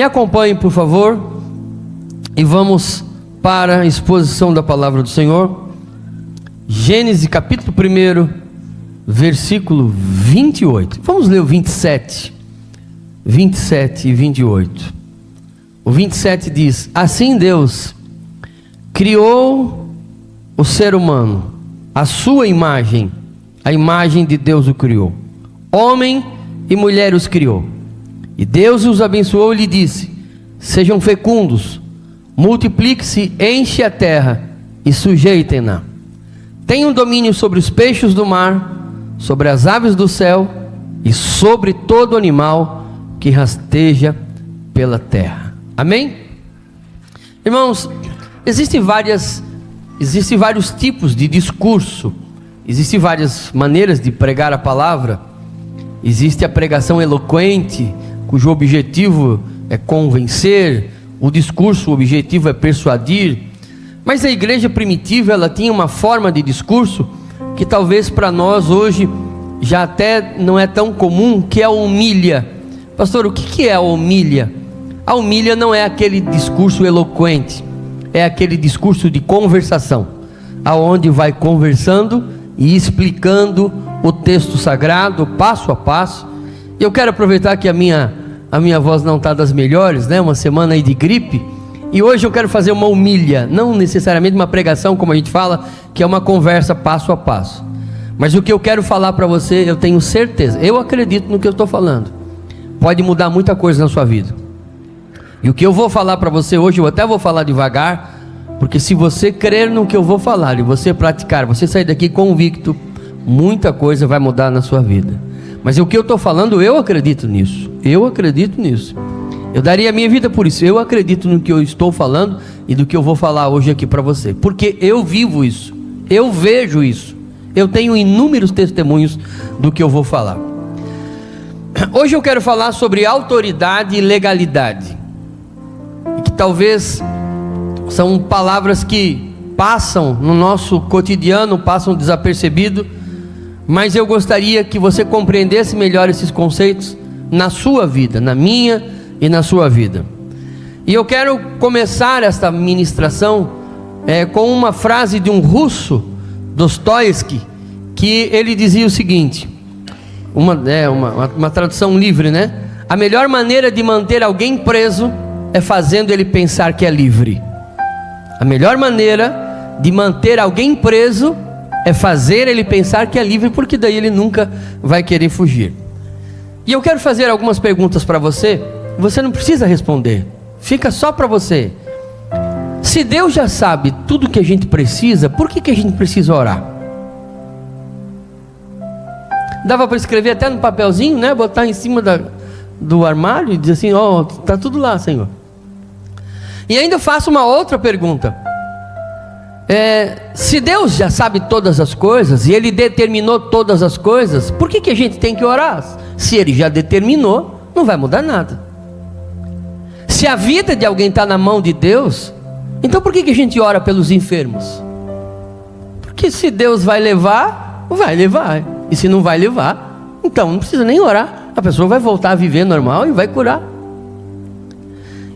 Me acompanhem, por favor, e vamos para a exposição da palavra do Senhor. Gênesis capítulo 1, versículo 28. Vamos ler o 27 e 28. O 27 diz: assim Deus criou o ser humano, a sua imagem, a imagem de Deus o criou, homem e mulher os criou. E Deus os abençoou e lhe disse: sejam fecundos, multipliquem-se, enche a terra e sujeitem-na. Tenham domínio sobre os peixes do mar, sobre as aves do céu e sobre todo animal que rasteja pela terra. Amém? Irmãos, existem vários tipos de discurso, existem várias maneiras de pregar a palavra. Existe a pregação eloquente, cujo objetivo é convencer, o discurso, o objetivo é persuadir. Mas a igreja primitiva, ela tinha uma forma de discurso que talvez para nós hoje já até não é tão comum, que é a homília. Pastor, o que é a homília? A homília não é aquele discurso eloquente, é aquele discurso de conversação, aonde vai conversando e explicando o texto sagrado, passo a passo. E eu quero aproveitar que a minha voz não está das melhores, né? Uma semana aí de gripe, e hoje eu quero fazer uma homília, não necessariamente uma pregação como a gente fala, que é uma conversa passo a passo. Mas o que eu quero falar para você, eu tenho certeza, eu acredito no que eu estou falando, pode mudar muita coisa na sua vida. E o que eu vou falar para você hoje, eu até vou falar devagar, porque se você crer no que eu vou falar e você praticar, você sair daqui convicto, muita coisa vai mudar na sua vida. Mas o que eu estou falando, eu acredito nisso. Eu daria a minha vida por isso. Eu acredito no que eu estou falando e do que eu vou falar hoje aqui para você, porque eu vivo isso, eu vejo isso, eu tenho inúmeros testemunhos do que eu vou falar. Hoje eu quero falar sobre autoridade e legalidade, e que talvez são palavras que passam no nosso cotidiano, passam desapercebido, mas eu gostaria que você compreendesse melhor esses conceitos na sua vida, na minha e na sua vida. E eu quero começar esta ministração com uma frase de um russo, Dostoiévski, que ele dizia o seguinte, uma tradução livre, né? A melhor maneira de manter alguém preso é fazendo ele pensar que é livre. A melhor maneira de manter alguém preso é fazer ele pensar que é livre, porque daí ele nunca vai querer fugir. E eu quero fazer algumas perguntas para você. Você não precisa responder, fica só para você. Se Deus já sabe tudo que a gente precisa, por que a gente precisa orar? Dava para escrever até no papelzinho, né? Botar em cima do armário e dizer assim: ó, está tudo lá, Senhor. E ainda faço uma outra pergunta. Se Deus já sabe todas as coisas e Ele determinou todas as coisas, por que a gente tem que orar? Se Ele já determinou, não vai mudar nada. Se a vida de alguém está na mão de Deus, então por que a gente ora pelos enfermos? Porque se Deus vai levar, vai levar. E se não vai levar, então não precisa nem orar. A pessoa vai voltar a viver normal e vai curar.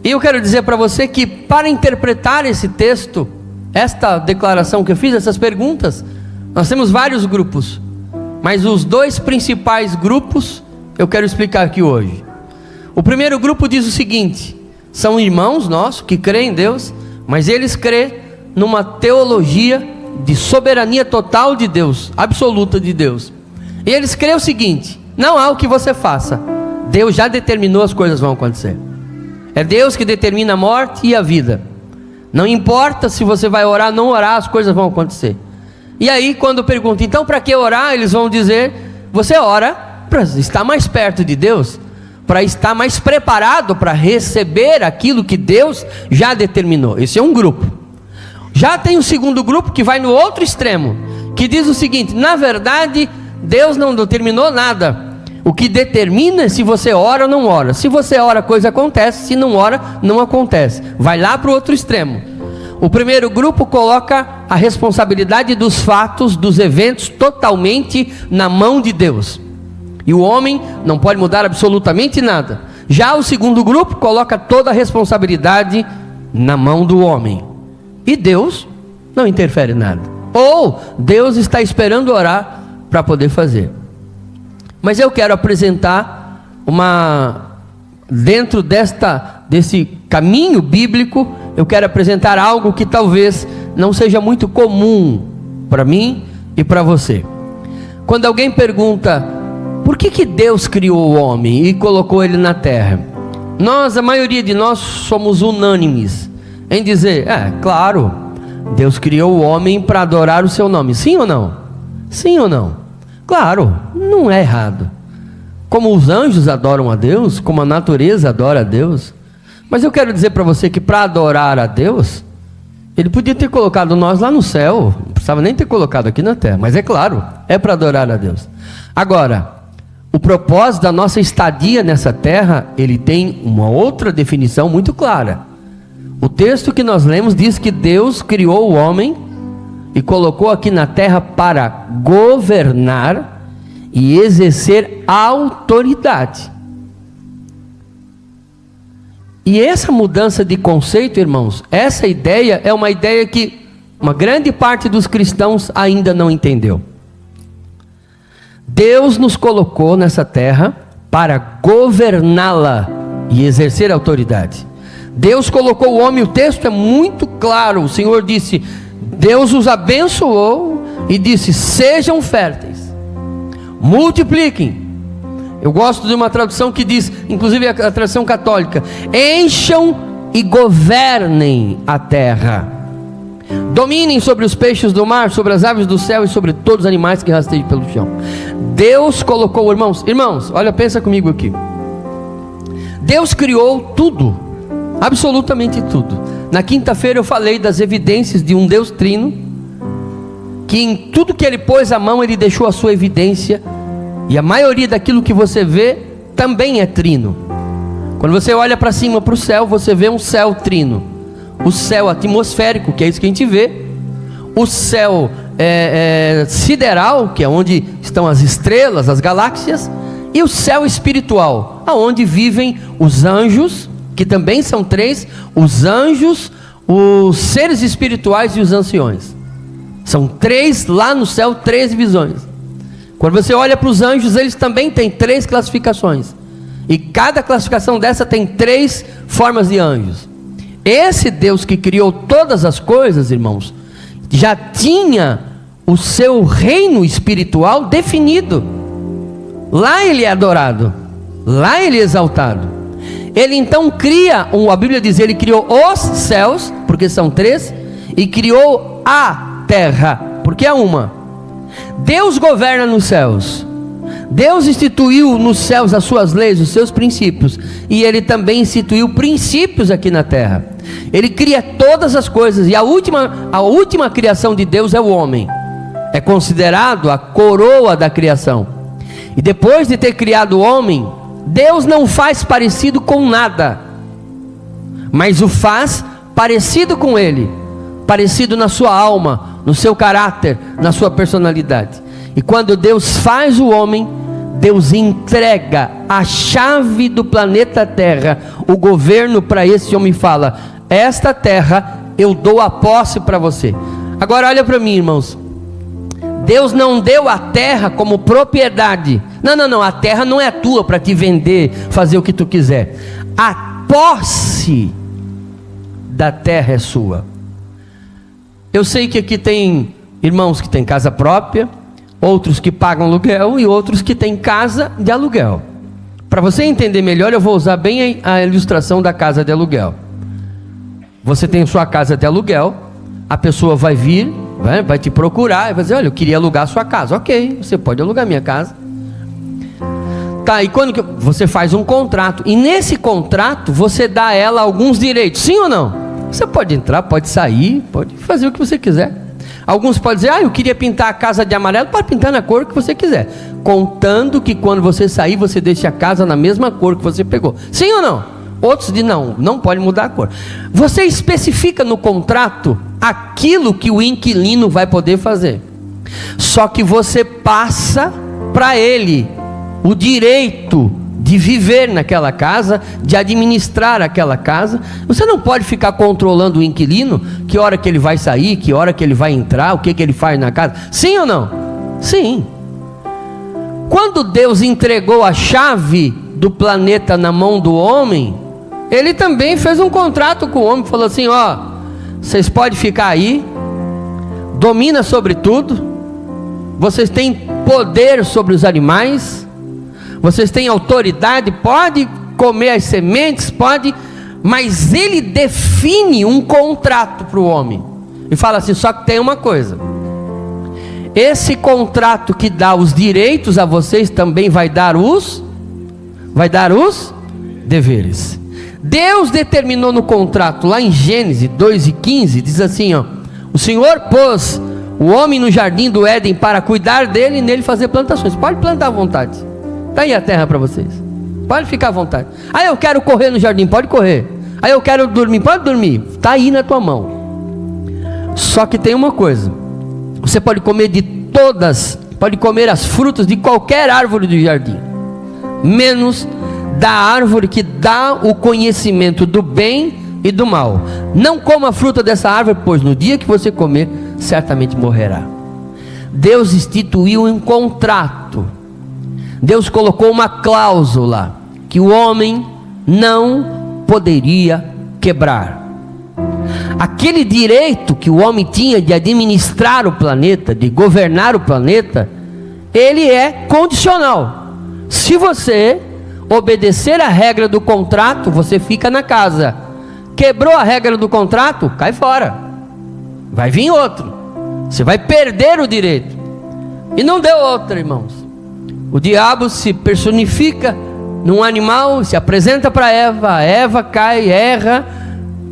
E eu quero dizer para você que, para interpretar esse texto, esta declaração que eu fiz, essas perguntas, nós temos vários grupos, mas os dois principais grupos eu quero explicar aqui hoje. O primeiro grupo diz o seguinte: são irmãos nossos que creem em Deus, mas eles creem numa teologia de soberania total de Deus, absoluta de Deus. E eles creem o seguinte: não há o que você faça, Deus já determinou, as coisas vão acontecer. É Deus que determina a morte e a vida. Não importa se você vai orar ou não orar, as coisas vão acontecer. E aí, quando eu pergunto, então para que orar? Eles vão dizer: você ora para estar mais perto de Deus, para estar mais preparado para receber aquilo que Deus já determinou. Esse é um grupo. Já tem o segundo grupo que vai no outro extremo, que diz o seguinte: na verdade, Deus não determinou nada. O que determina é se você ora ou não ora. Se você ora, a coisa acontece. Se não ora, não acontece. Vai lá para o outro extremo. O primeiro grupo coloca a responsabilidade dos fatos, dos eventos, totalmente na mão de Deus. E o homem não pode mudar absolutamente nada. Já o segundo grupo coloca toda a responsabilidade na mão do homem. E Deus não interfere em nada. Ou Deus está esperando orar para poder fazer. Mas eu quero apresentar dentro desse caminho bíblico, eu quero apresentar algo que talvez não seja muito comum para mim e para você. Quando alguém pergunta, por que Deus criou o homem e colocou ele na terra? A maioria de nós somos unânimes em dizer, claro, Deus criou o homem para adorar o seu nome. Sim ou não? Sim ou não? Claro, não é errado. Como os anjos adoram a Deus, como a natureza adora a Deus. Mas eu quero dizer para você que para adorar a Deus, Ele podia ter colocado nós lá no céu, não precisava nem ter colocado aqui na terra, mas é claro, é para adorar a Deus. Agora, o propósito da nossa estadia nessa terra, ele tem uma outra definição muito clara. O texto que nós lemos diz que Deus criou o homem e colocou aqui na terra para governar e exercer autoridade. E essa mudança de conceito, irmãos, essa ideia é uma ideia que uma grande parte dos cristãos ainda não entendeu. Deus nos colocou nessa terra para governá-la e exercer autoridade. Deus colocou o homem, o texto é muito claro, o Senhor disse, Deus os abençoou e disse, sejam férteis, multipliquem. Eu gosto de uma tradução que diz, inclusive a tradução católica, encham e governem a terra, dominem sobre os peixes do mar, sobre as aves do céu e sobre todos os animais que rastejam pelo chão. Deus colocou, irmãos, olha, pensa comigo aqui. Deus criou tudo, absolutamente tudo. Na quinta-feira eu falei das evidências de um Deus trino, que em tudo que Ele pôs a mão, Ele deixou a sua evidência, e a maioria daquilo que você vê também é trino. Quando você olha para cima, para o céu, você vê um céu trino. O céu atmosférico, que é isso que a gente vê. O céu sideral, que é onde estão as estrelas, as galáxias. E o céu espiritual, aonde vivem os anjos, que também são três: os anjos, os seres espirituais e os anciões. São três lá no céu, três visões. Quando você olha para os anjos, eles também têm três classificações. E cada classificação dessa tem três formas de anjos. Esse Deus que criou todas as coisas, irmãos, já tinha o seu reino espiritual definido. Lá ele é adorado, lá ele é exaltado. Ele então cria, a Bíblia diz, ele criou os céus, porque são três, e criou a terra, porque é uma. Deus governa nos céus. Deus instituiu nos céus as suas leis, os seus princípios, e Ele também instituiu princípios aqui na terra. Ele cria todas as coisas, e a última criação de Deus é o homem. É considerado a coroa da criação. E depois de ter criado o homem, Deus não faz parecido com nada, mas o faz parecido com Ele, parecido na sua alma, no seu caráter, na sua personalidade. E quando Deus faz o homem, Deus entrega a chave do planeta Terra, o governo para esse homem, fala: esta terra eu dou a posse para você. Agora olha para mim, irmãos. Deus não deu a terra como propriedade. Não, a terra não é tua para te vender, fazer o que tu quiser. A posse da terra é sua. Eu sei que aqui tem irmãos que têm casa própria, outros que pagam aluguel e outros que têm casa de aluguel. Para você entender melhor, eu vou usar bem a ilustração da casa de aluguel. Você tem sua casa de aluguel, a pessoa vai vir, vai te procurar e vai dizer: olha, eu queria alugar a sua casa. Ok, você pode alugar minha casa. Tá, e quando que você faz um contrato, e nesse contrato você dá a ela alguns direitos, sim ou não? Você pode entrar, pode sair, pode fazer o que você quiser. Alguns podem dizer: eu queria pintar a casa de amarelo. Pode pintar na cor que você quiser, contando que quando você sair, você deixe a casa na mesma cor que você pegou. Sim ou não? Outros dizem: não pode mudar a cor. Você especifica no contrato aquilo que o inquilino vai poder fazer. Só que você passa para ele o direito de de viver naquela casa, de administrar aquela casa. Você não pode ficar controlando o inquilino, que hora que ele vai sair, que hora que ele vai entrar, o que ele faz na casa. Sim ou não? Sim. Quando Deus entregou a chave do planeta na mão do homem, Ele também fez um contrato com o homem, falou assim: ó, vocês podem ficar aí, domina sobre tudo, vocês têm poder sobre os animais, vocês têm autoridade, pode comer as sementes, pode, mas Ele define um contrato para o homem, e fala assim: só que tem uma coisa, esse contrato que dá os direitos a vocês também vai dar os deveres. Deus determinou no contrato, lá em Gênesis 2:15, diz assim, ó: o Senhor pôs o homem no jardim do Éden para cuidar dele e nele fazer plantações. Pode plantar à vontade, está aí a terra para vocês, pode ficar à vontade. Aí eu quero correr no jardim, pode correr. Aí eu quero dormir, pode dormir, está aí na tua mão. Só que tem uma coisa: você pode comer de todas, pode comer as frutas de qualquer árvore do jardim, menos da árvore que dá o conhecimento do bem e do mal. Não coma a fruta dessa árvore, pois no dia que você comer, certamente morrerá. Deus instituiu um contrato. Deus colocou uma cláusula que o homem não poderia quebrar. Aquele direito que o homem tinha de administrar o planeta, de governar o planeta, ele é condicional. Se você obedecer a regra do contrato, você fica na casa. Quebrou a regra do contrato, cai fora, vai vir outro, você vai perder o direito. E não deu outra, irmãos. O diabo se personifica num animal, se apresenta para Eva, a Eva cai, erra,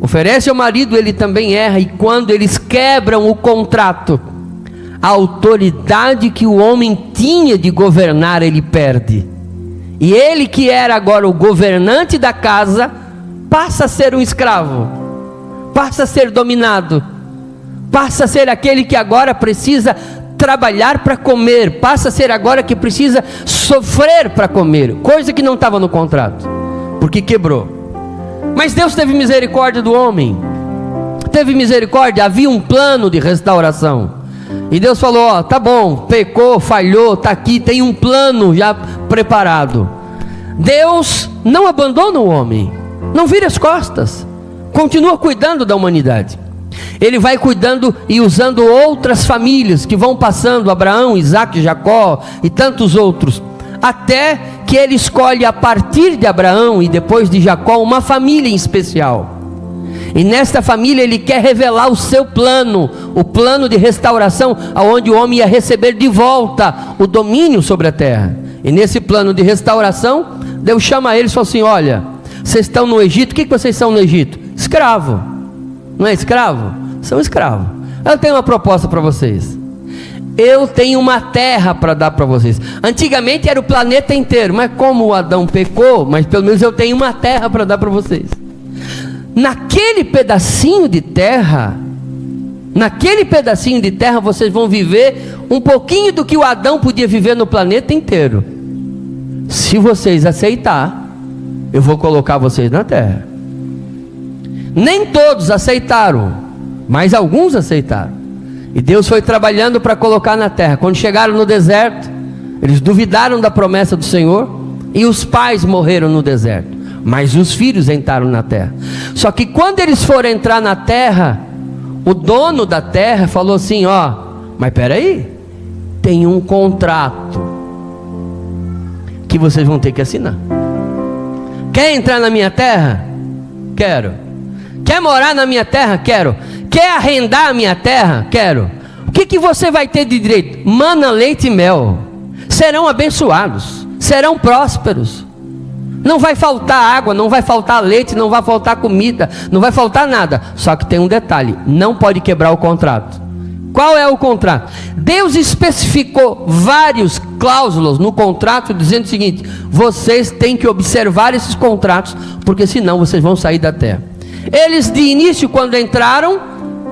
oferece ao marido, ele também erra. E quando eles quebram o contrato, a autoridade que o homem tinha de governar, ele perde. E ele, que era agora o governante da casa, passa a ser um escravo, passa a ser dominado, passa a ser aquele que agora precisa trabalhar para comer, passa a ser agora que precisa sofrer para comer, coisa que não estava no contrato, porque quebrou. Mas Deus teve misericórdia do homem, teve misericórdia, havia um plano de restauração, e Deus falou: ó, tá bom, pecou, falhou, está aqui, tem um plano já preparado. Deus não abandona o homem, não vira as costas, continua cuidando da humanidade. Ele vai cuidando e usando outras famílias que vão passando, Abraão, Isaac, Jacó e tantos outros, até que ele escolhe a partir de Abraão e depois de Jacó uma família em especial. E nesta família ele quer revelar o seu plano, o plano de restauração, aonde o homem ia receber de volta o domínio sobre a terra. E nesse plano de restauração, Deus chama eles e fala assim: olha, vocês estão no Egito, o que vocês são no Egito? Escravo, não é escravo? São escravos. Eu tenho uma proposta para vocês, eu tenho uma terra para dar para vocês. Antigamente era o planeta inteiro, mas como o Adão pecou, mas pelo menos eu tenho uma terra para dar para vocês. Naquele pedacinho de terra, vocês vão viver um pouquinho do que o Adão podia viver no planeta inteiro. Se vocês aceitar, eu vou colocar vocês na terra. Nem todos aceitaram, mas alguns aceitaram. E Deus foi trabalhando para colocar na terra. Quando chegaram no deserto, eles duvidaram da promessa do Senhor, e os pais morreram no deserto, mas os filhos entraram na terra. Só que quando eles foram entrar na terra, o dono da terra falou assim: ó, mas espera aí, tem um contrato que vocês vão ter que assinar. Quer entrar na minha terra? Quero. Quer morar na minha terra? Quero. Quer arrendar a minha terra? Quero. O que você vai ter de direito? Mana, leite e mel. Serão abençoados, serão prósperos. Não vai faltar água, não vai faltar leite, não vai faltar comida, não vai faltar nada. Só que tem um detalhe: não pode quebrar o contrato. Qual é o contrato? Deus especificou várias cláusulas no contrato, dizendo o seguinte: vocês têm que observar esses contratos, porque senão vocês vão sair da terra. Eles de início, quando entraram,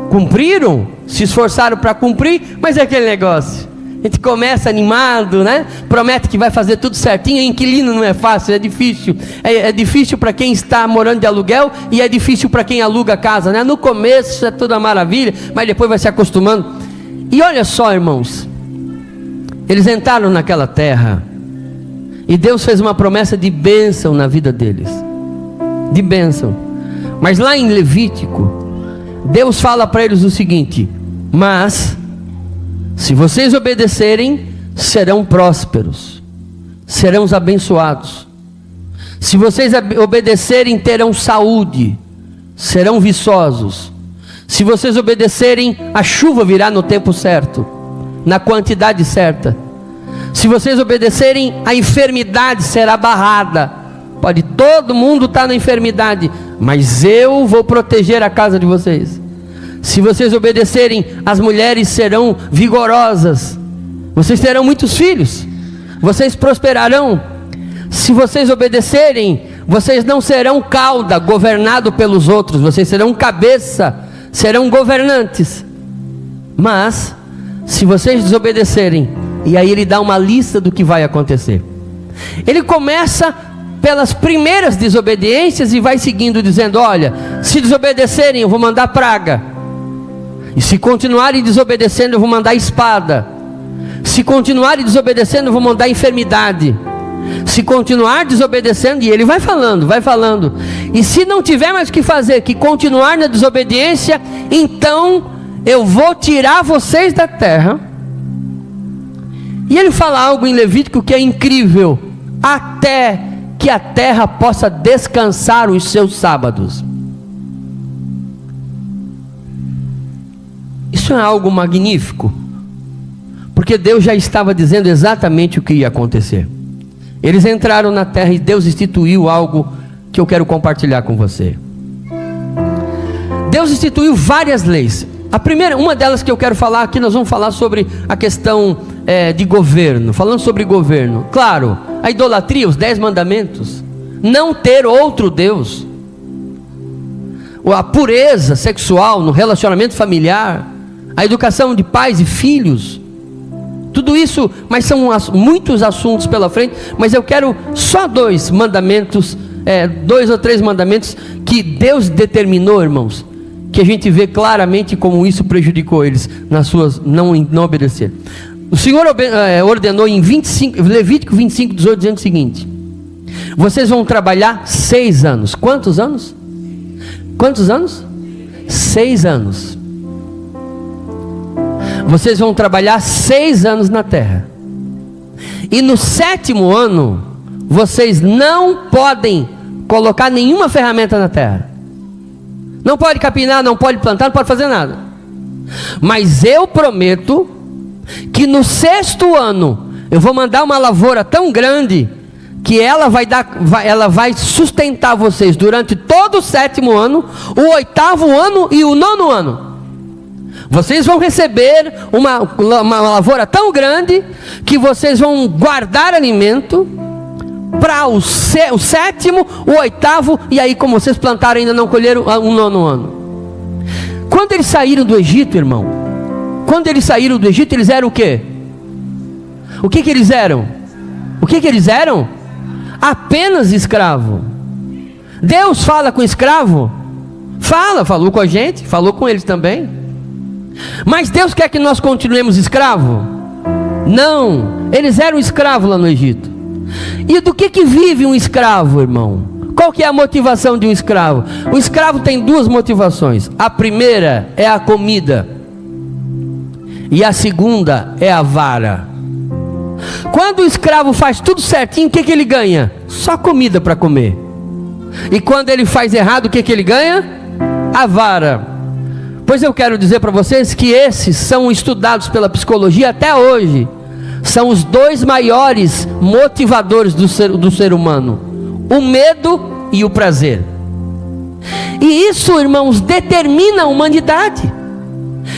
cumpriram, se esforçaram para cumprir, mas é aquele negócio: A gente começa animado, né? Promete que vai fazer tudo certinho. Inquilino não é fácil, é difícil. É difícil para quem está morando de aluguel e é difícil para quem aluga a casa, né? No começo é toda maravilha, mas depois vai se acostumando. E olha só, irmãos, eles entraram naquela terra e Deus fez uma promessa de bênção na vida deles, de bênção. Mas lá em Levítico, Deus fala para eles o seguinte: mas se vocês obedecerem, serão prósperos, serão abençoados. Se vocês obedecerem, terão saúde, serão viçosos. Se vocês obedecerem, a chuva virá no tempo certo, na quantidade certa. Se vocês obedecerem, a enfermidade será barrada. Pode todo mundo estar na enfermidade, mas eu vou proteger a casa de vocês. Se vocês obedecerem, as mulheres serão vigorosas, vocês terão muitos filhos, vocês prosperarão. Se vocês obedecerem, vocês não serão cauda, governado pelos outros, vocês serão cabeça, serão governantes. Mas, se vocês desobedecerem, e aí ele dá uma lista do que vai acontecer. Ele começa pelas primeiras desobediências e vai seguindo dizendo: olha, se desobedecerem eu vou mandar praga, e se continuarem desobedecendo eu vou mandar espada, se continuarem desobedecendo eu vou mandar enfermidade, se continuar desobedecendo, e ele vai falando, e se não tiver mais o que fazer, que continuar na desobediência, então eu vou tirar vocês da terra. E ele fala algo em Levítico que é incrível: até que a terra possa descansar os seus sábados. Isso é algo magnífico, porque Deus já estava dizendo exatamente o que ia acontecer. Eles entraram na terra e Deus instituiu algo que eu quero compartilhar com você. Deus instituiu várias leis. A primeira, uma delas que eu quero falar aqui, nós vamos falar sobre a questão de governo. Falando sobre governo, claro, a idolatria, os 10 mandamentos, não ter outro Deus, a pureza sexual no relacionamento familiar, a educação de pais e filhos, tudo isso, mas são muitos assuntos pela frente, mas eu quero só 2 mandamentos, 2 ou 3 mandamentos que Deus determinou, irmãos, que a gente vê claramente como isso prejudicou eles nas suas não obedecer. O Senhor ordenou em Levítico 25, 18, dizendo o seguinte: vocês vão trabalhar 6 anos. Quantos anos? Quantos anos? 6 anos. Vocês vão trabalhar 6 anos na terra, e no 7º ano vocês não podem colocar nenhuma ferramenta na terra. Não pode capinar, não pode plantar, não pode fazer nada. Mas eu prometo que no 6º ano eu vou mandar uma lavoura tão grande que ela vai sustentar vocês durante todo o 7º ano, o 8º ano e o 9º ano. Vocês vão receber uma lavoura tão grande que vocês vão guardar alimento para o 7º, o 8º, e aí, como vocês plantaram, ainda não colheram, o 9º ano. Quando eles saíram do Egito, irmão, quando eles saíram do Egito, eles eram o quê? O que eles eram? O que eles eram? Apenas escravo. Deus fala com escravo? Falou com a gente, falou com eles também. Mas Deus quer que nós continuemos escravo? Não, eles eram escravos lá no Egito. E do que vive um escravo, irmão? Qual que é a motivação de um escravo? O escravo tem 2 motivações. A primeira é a comida, e a segunda é a vara. Quando o escravo faz tudo certinho, o que ele ganha? Só comida para comer. E quando ele faz errado, o que ele ganha? A vara. Pois eu quero dizer para vocês que esses são estudados pela psicologia até hoje. São os 2 maiores motivadores do ser humano: o medo e o prazer. E isso, irmãos, determina a humanidade.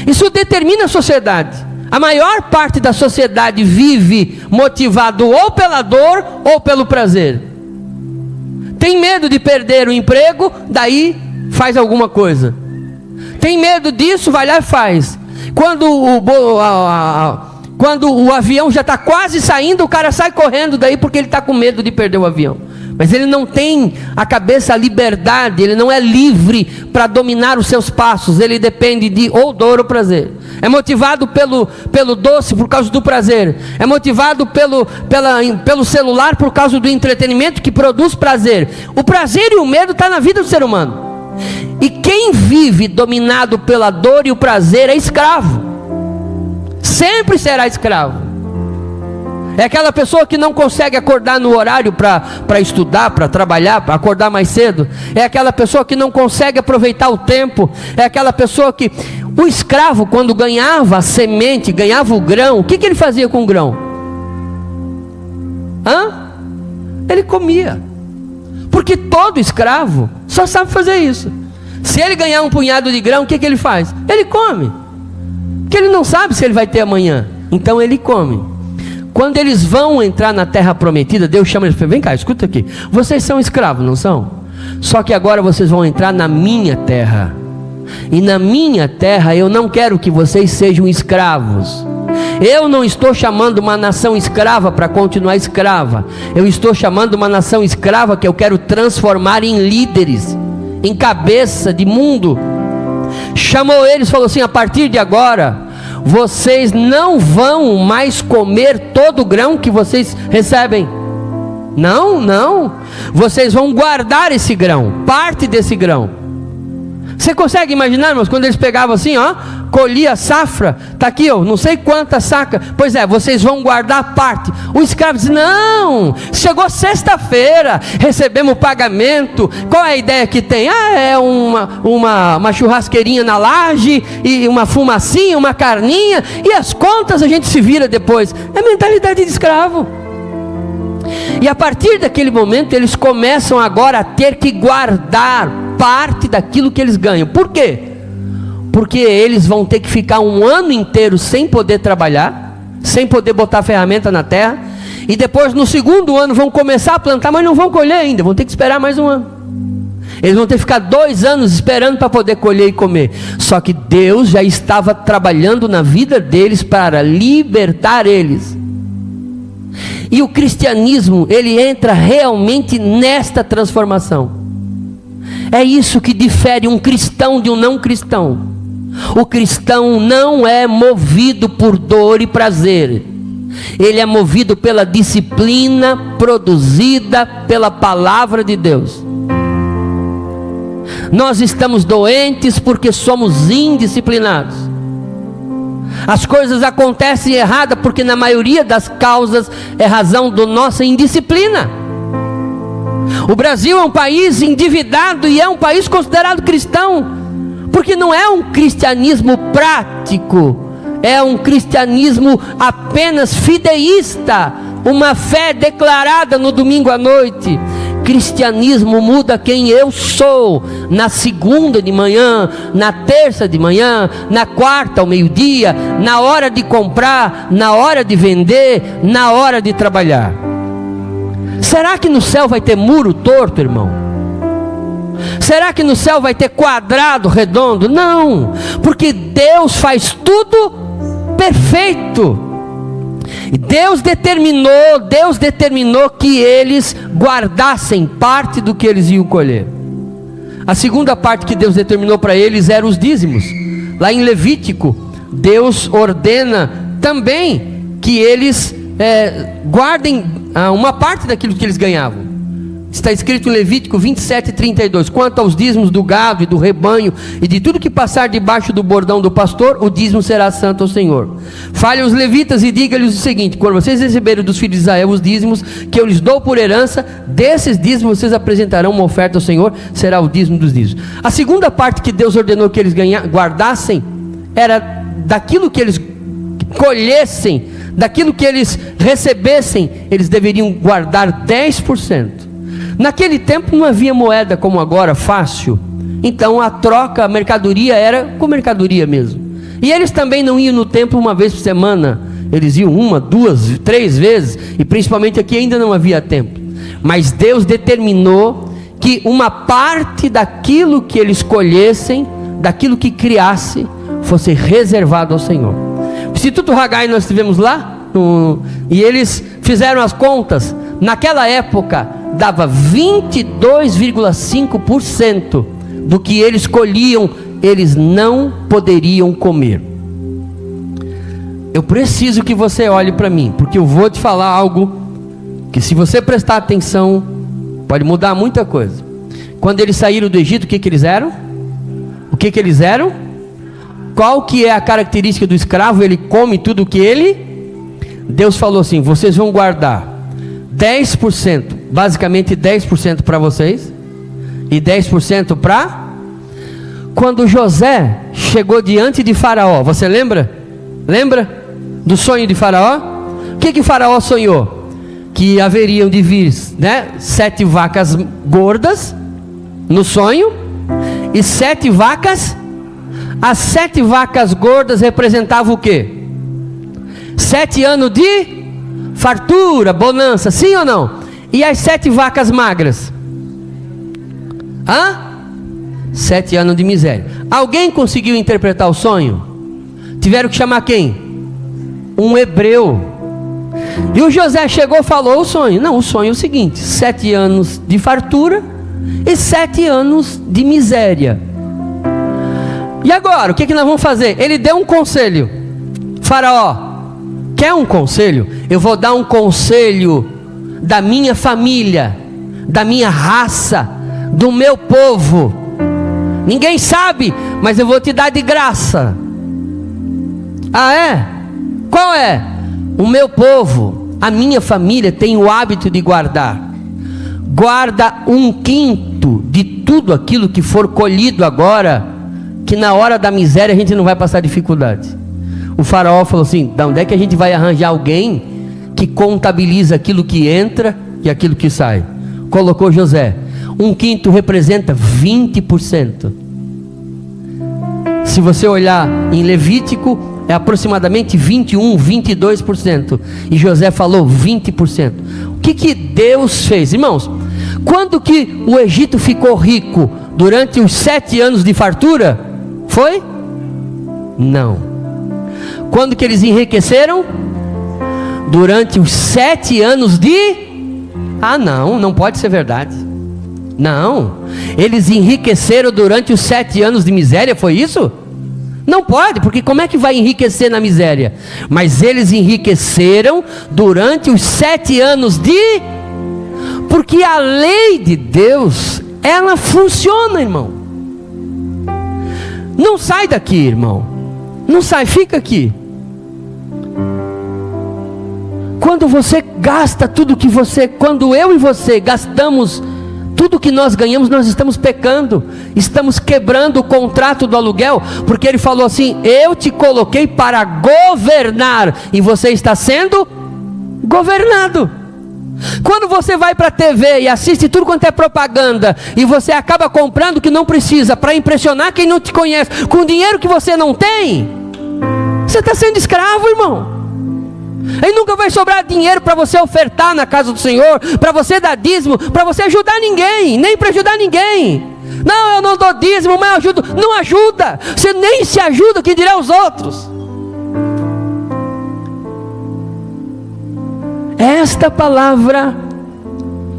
Isso determina a sociedade. A maior parte da sociedade vive motivado ou pela dor ou pelo prazer. Tem medo de perder o emprego, daí faz alguma coisa. Tem medo disso, vai lá e faz. Quando Quando o avião já está quase saindo, o cara sai correndo daí porque ele está com medo de perder o avião. Mas ele não tem a cabeça, a liberdade, ele não é livre para dominar os seus passos. Ele depende de ou dor ou prazer. É motivado pelo doce por causa do prazer. É motivado pelo celular por causa do entretenimento que produz prazer. O prazer e o medo estão na vida do ser humano. E quem vive dominado pela dor e o prazer é escravo. Sempre será escravo. É aquela pessoa que não consegue acordar no horário para estudar, para trabalhar, para acordar mais cedo. É aquela pessoa que não consegue aproveitar o tempo. É aquela pessoa que... O escravo, quando ganhava a semente, ganhava o grão, o que ele fazia com o grão? Ele comia. Porque todo escravo só sabe fazer isso. Se ele ganhar um punhado de grão, o que ele faz? Ele come. Porque ele não sabe se ele vai ter amanhã. Então ele come. Quando eles vão entrar na terra prometida, Deus chama eles e fala: vem cá, escuta aqui. Vocês são escravos, não são? Só que agora vocês vão entrar na minha terra. E na minha terra eu não quero que vocês sejam escravos. Eu não estou chamando uma nação escrava para continuar escrava. Eu estou chamando uma nação escrava que eu quero transformar em líderes, em cabeça de mundo. Chamou eles e falou assim: a partir de agora vocês não vão mais comer todo o grão que vocês recebem. Não. Vocês vão guardar esse grão, parte desse grão. Você consegue imaginar, irmãos, quando eles pegavam assim, colhia a safra, está aqui, não sei quanta saca. Pois é, vocês vão guardar parte. O escravo diz: não, chegou sexta-feira, recebemos o pagamento. Qual é a ideia que tem? É uma churrasqueirinha na laje, e uma fumacinha, uma carninha, e as contas a gente se vira depois. É mentalidade de escravo. E a partir daquele momento eles começam agora a ter que guardar parte daquilo que eles ganham. Por quê? Porque eles vão ter que ficar um ano inteiro sem poder trabalhar, sem poder botar ferramenta na terra, e depois no segundo ano vão começar a plantar, mas não vão colher ainda, vão ter que esperar mais um ano. Eles vão ter que ficar 2 anos esperando para poder colher e comer. Só que Deus já estava trabalhando na vida deles para libertar eles. E o cristianismo, ele entra realmente nesta transformação. É isso que difere um cristão de um não cristão. O cristão não é movido por dor e prazer. Ele é movido pela disciplina produzida pela palavra de Deus. Nós estamos doentes porque somos indisciplinados. As coisas acontecem erradas porque na maioria das causas é razão da nossa indisciplina. O Brasil é um país endividado e é um país considerado cristão, porque não é um cristianismo prático, é um cristianismo apenas fideísta, uma fé declarada no domingo à noite. Cristianismo muda quem eu sou na segunda de manhã, na terça de manhã, na quarta ao meio-dia, na hora de comprar, na hora de vender, na hora de trabalhar. Será que no céu vai ter muro torto, irmão? Será que no céu vai ter quadrado redondo? Não, porque Deus faz tudo perfeito. E Deus determinou que eles guardassem parte do que eles iam colher. A segunda parte que Deus determinou para eles eram os dízimos. Lá em Levítico, Deus ordena também que eles guardem uma parte daquilo que eles ganhavam. Está escrito em Levítico 27:32: quanto aos dízimos do gado e do rebanho e de tudo que passar debaixo do bordão do pastor, o dízimo será santo ao Senhor. Fale aos levitas e diga-lhes o seguinte: quando vocês receberem dos filhos de Israel os dízimos que eu lhes dou por herança, desses dízimos vocês apresentarão uma oferta ao Senhor, será o dízimo dos dízimos. A segunda parte que Deus ordenou que eles guardassem era daquilo que eles colhessem, daquilo que eles recebessem, eles deveriam guardar 10%. Naquele tempo não havia moeda como agora, fácil. Então a troca, a mercadoria era com mercadoria mesmo. E eles também não iam no templo uma vez por semana. Eles iam 1, 2, 3 vezes. E principalmente aqui ainda não havia templo. Mas Deus determinou que uma parte daquilo que eles colhessem, daquilo que criasse, fosse reservado ao Senhor. Instituto Haggai nós estivemos lá, e eles fizeram as contas. Naquela época, dava 22,5% do que eles colhiam, eles não poderiam comer. Eu preciso que você olhe para mim, porque eu vou te falar algo que, se você prestar atenção, pode mudar muita coisa. Quando eles saíram do Egito, o que eles eram? O que eles eram? Qual que é a característica do escravo? Ele come tudo o que ele... Deus falou assim: vocês vão guardar 10%, basicamente 10% para vocês, e 10% para... Quando José chegou diante de Faraó, você lembra? Lembra do sonho de Faraó? O que Faraó sonhou? Que haveriam de vir, 7 vacas gordas no sonho, e 7 vacas. As 7 vacas gordas representavam o quê? 7 anos de fartura, bonança, sim ou não? E as 7 vacas magras? 7 anos de miséria. Alguém conseguiu interpretar o sonho? Tiveram que chamar quem? Um hebreu. E o José chegou e falou o sonho. Não, o sonho é o seguinte: 7 anos de fartura e 7 anos de miséria. E agora, o que nós vamos fazer? Ele deu um conselho. Faraó, quer um conselho? Eu vou dar um conselho da minha família, da minha raça, do meu povo. Ninguém sabe, mas eu vou te dar de graça. Ah, é? Qual é? O meu povo, a minha família tem o hábito de guardar. Guarda 1/5 de tudo aquilo que for colhido agora, que na hora da miséria a gente não vai passar dificuldade. O faraó falou assim: de onde é que a gente vai arranjar alguém que contabiliza aquilo que entra e aquilo que sai? Colocou José. 1/5 representa 20%. Se você olhar em Levítico, é aproximadamente 21, 22%. E José falou 20%. O que Deus fez? Irmãos, quando que o Egito ficou rico? Durante os 7 anos de fartura? Foi? Não. Quando que eles enriqueceram? Durante os 7 anos de... não pode ser verdade. Não, eles enriqueceram durante os 7 anos de miséria, foi isso? Não pode, porque como é que vai enriquecer na miséria? Mas eles enriqueceram durante os 7 anos de... Porque a lei de Deus, ela funciona, irmão. Não sai daqui, irmão. Não sai, fica aqui. Quando você gasta tudo que você... Quando eu e você gastamos tudo que nós ganhamos, nós estamos pecando, estamos quebrando o contrato do aluguel, porque ele falou assim: eu te coloquei para governar, e você está sendo governado. Quando você vai para a TV e assiste tudo quanto é propaganda, e você acaba comprando o que não precisa, para impressionar quem não te conhece, com dinheiro que você não tem, você está sendo escravo, irmão. Aí nunca vai sobrar dinheiro para você ofertar na casa do Senhor, para você dar dízimo, para você ajudar ninguém, nem para ajudar ninguém. Não, eu não dou dízimo, mas eu ajudo. Não ajuda, você nem se ajuda, que dirá os outros. Esta palavra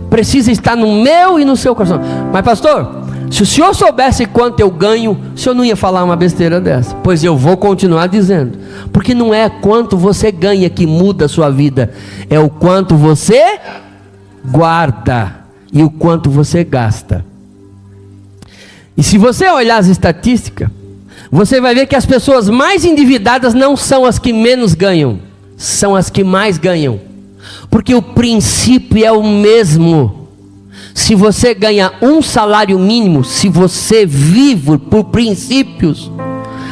precisa estar no meu e no seu coração. Mas pastor, se o senhor soubesse quanto eu ganho, o senhor não ia falar uma besteira dessa. Pois eu vou continuar dizendo. Porque não é quanto você ganha que muda a sua vida, é o quanto você guarda e o quanto você gasta. E se você olhar as estatísticas, você vai ver que as pessoas mais endividadas não são as que menos ganham, são as que mais ganham. Porque o princípio é o mesmo. Se você ganha um salário mínimo, se você vive por princípios,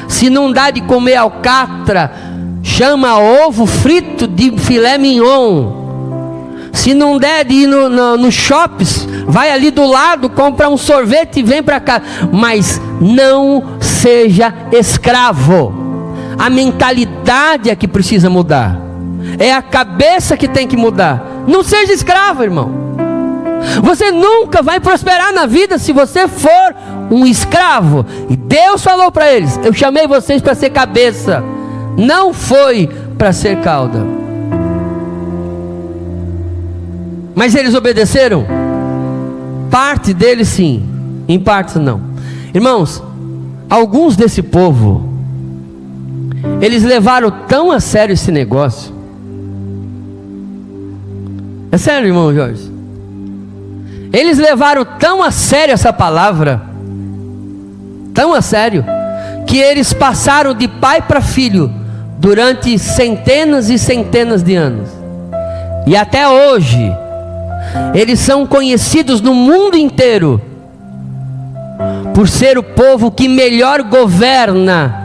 se não dá de comer alcatra, chama ovo frito de filé mignon. Se não der de ir no shopping, vai ali do lado, compra um sorvete e vem para cá. Mas não seja escravo. A mentalidade é que precisa mudar. É a cabeça que tem que mudar. Não seja escravo, irmão. Você nunca vai prosperar na vida se você for um escravo. E Deus falou para eles: eu chamei vocês para ser cabeça, não foi para ser cauda. Mas eles obedeceram? Parte deles sim, em partes não. Irmãos, alguns desse povo, eles levaram tão a sério esse negócio. É sério, irmão Jorge? Eles levaram tão a sério essa palavra, tão a sério, que eles passaram de pai para filho durante centenas e centenas de anos. E até hoje eles são conhecidos no mundo inteiro por ser o povo que melhor governa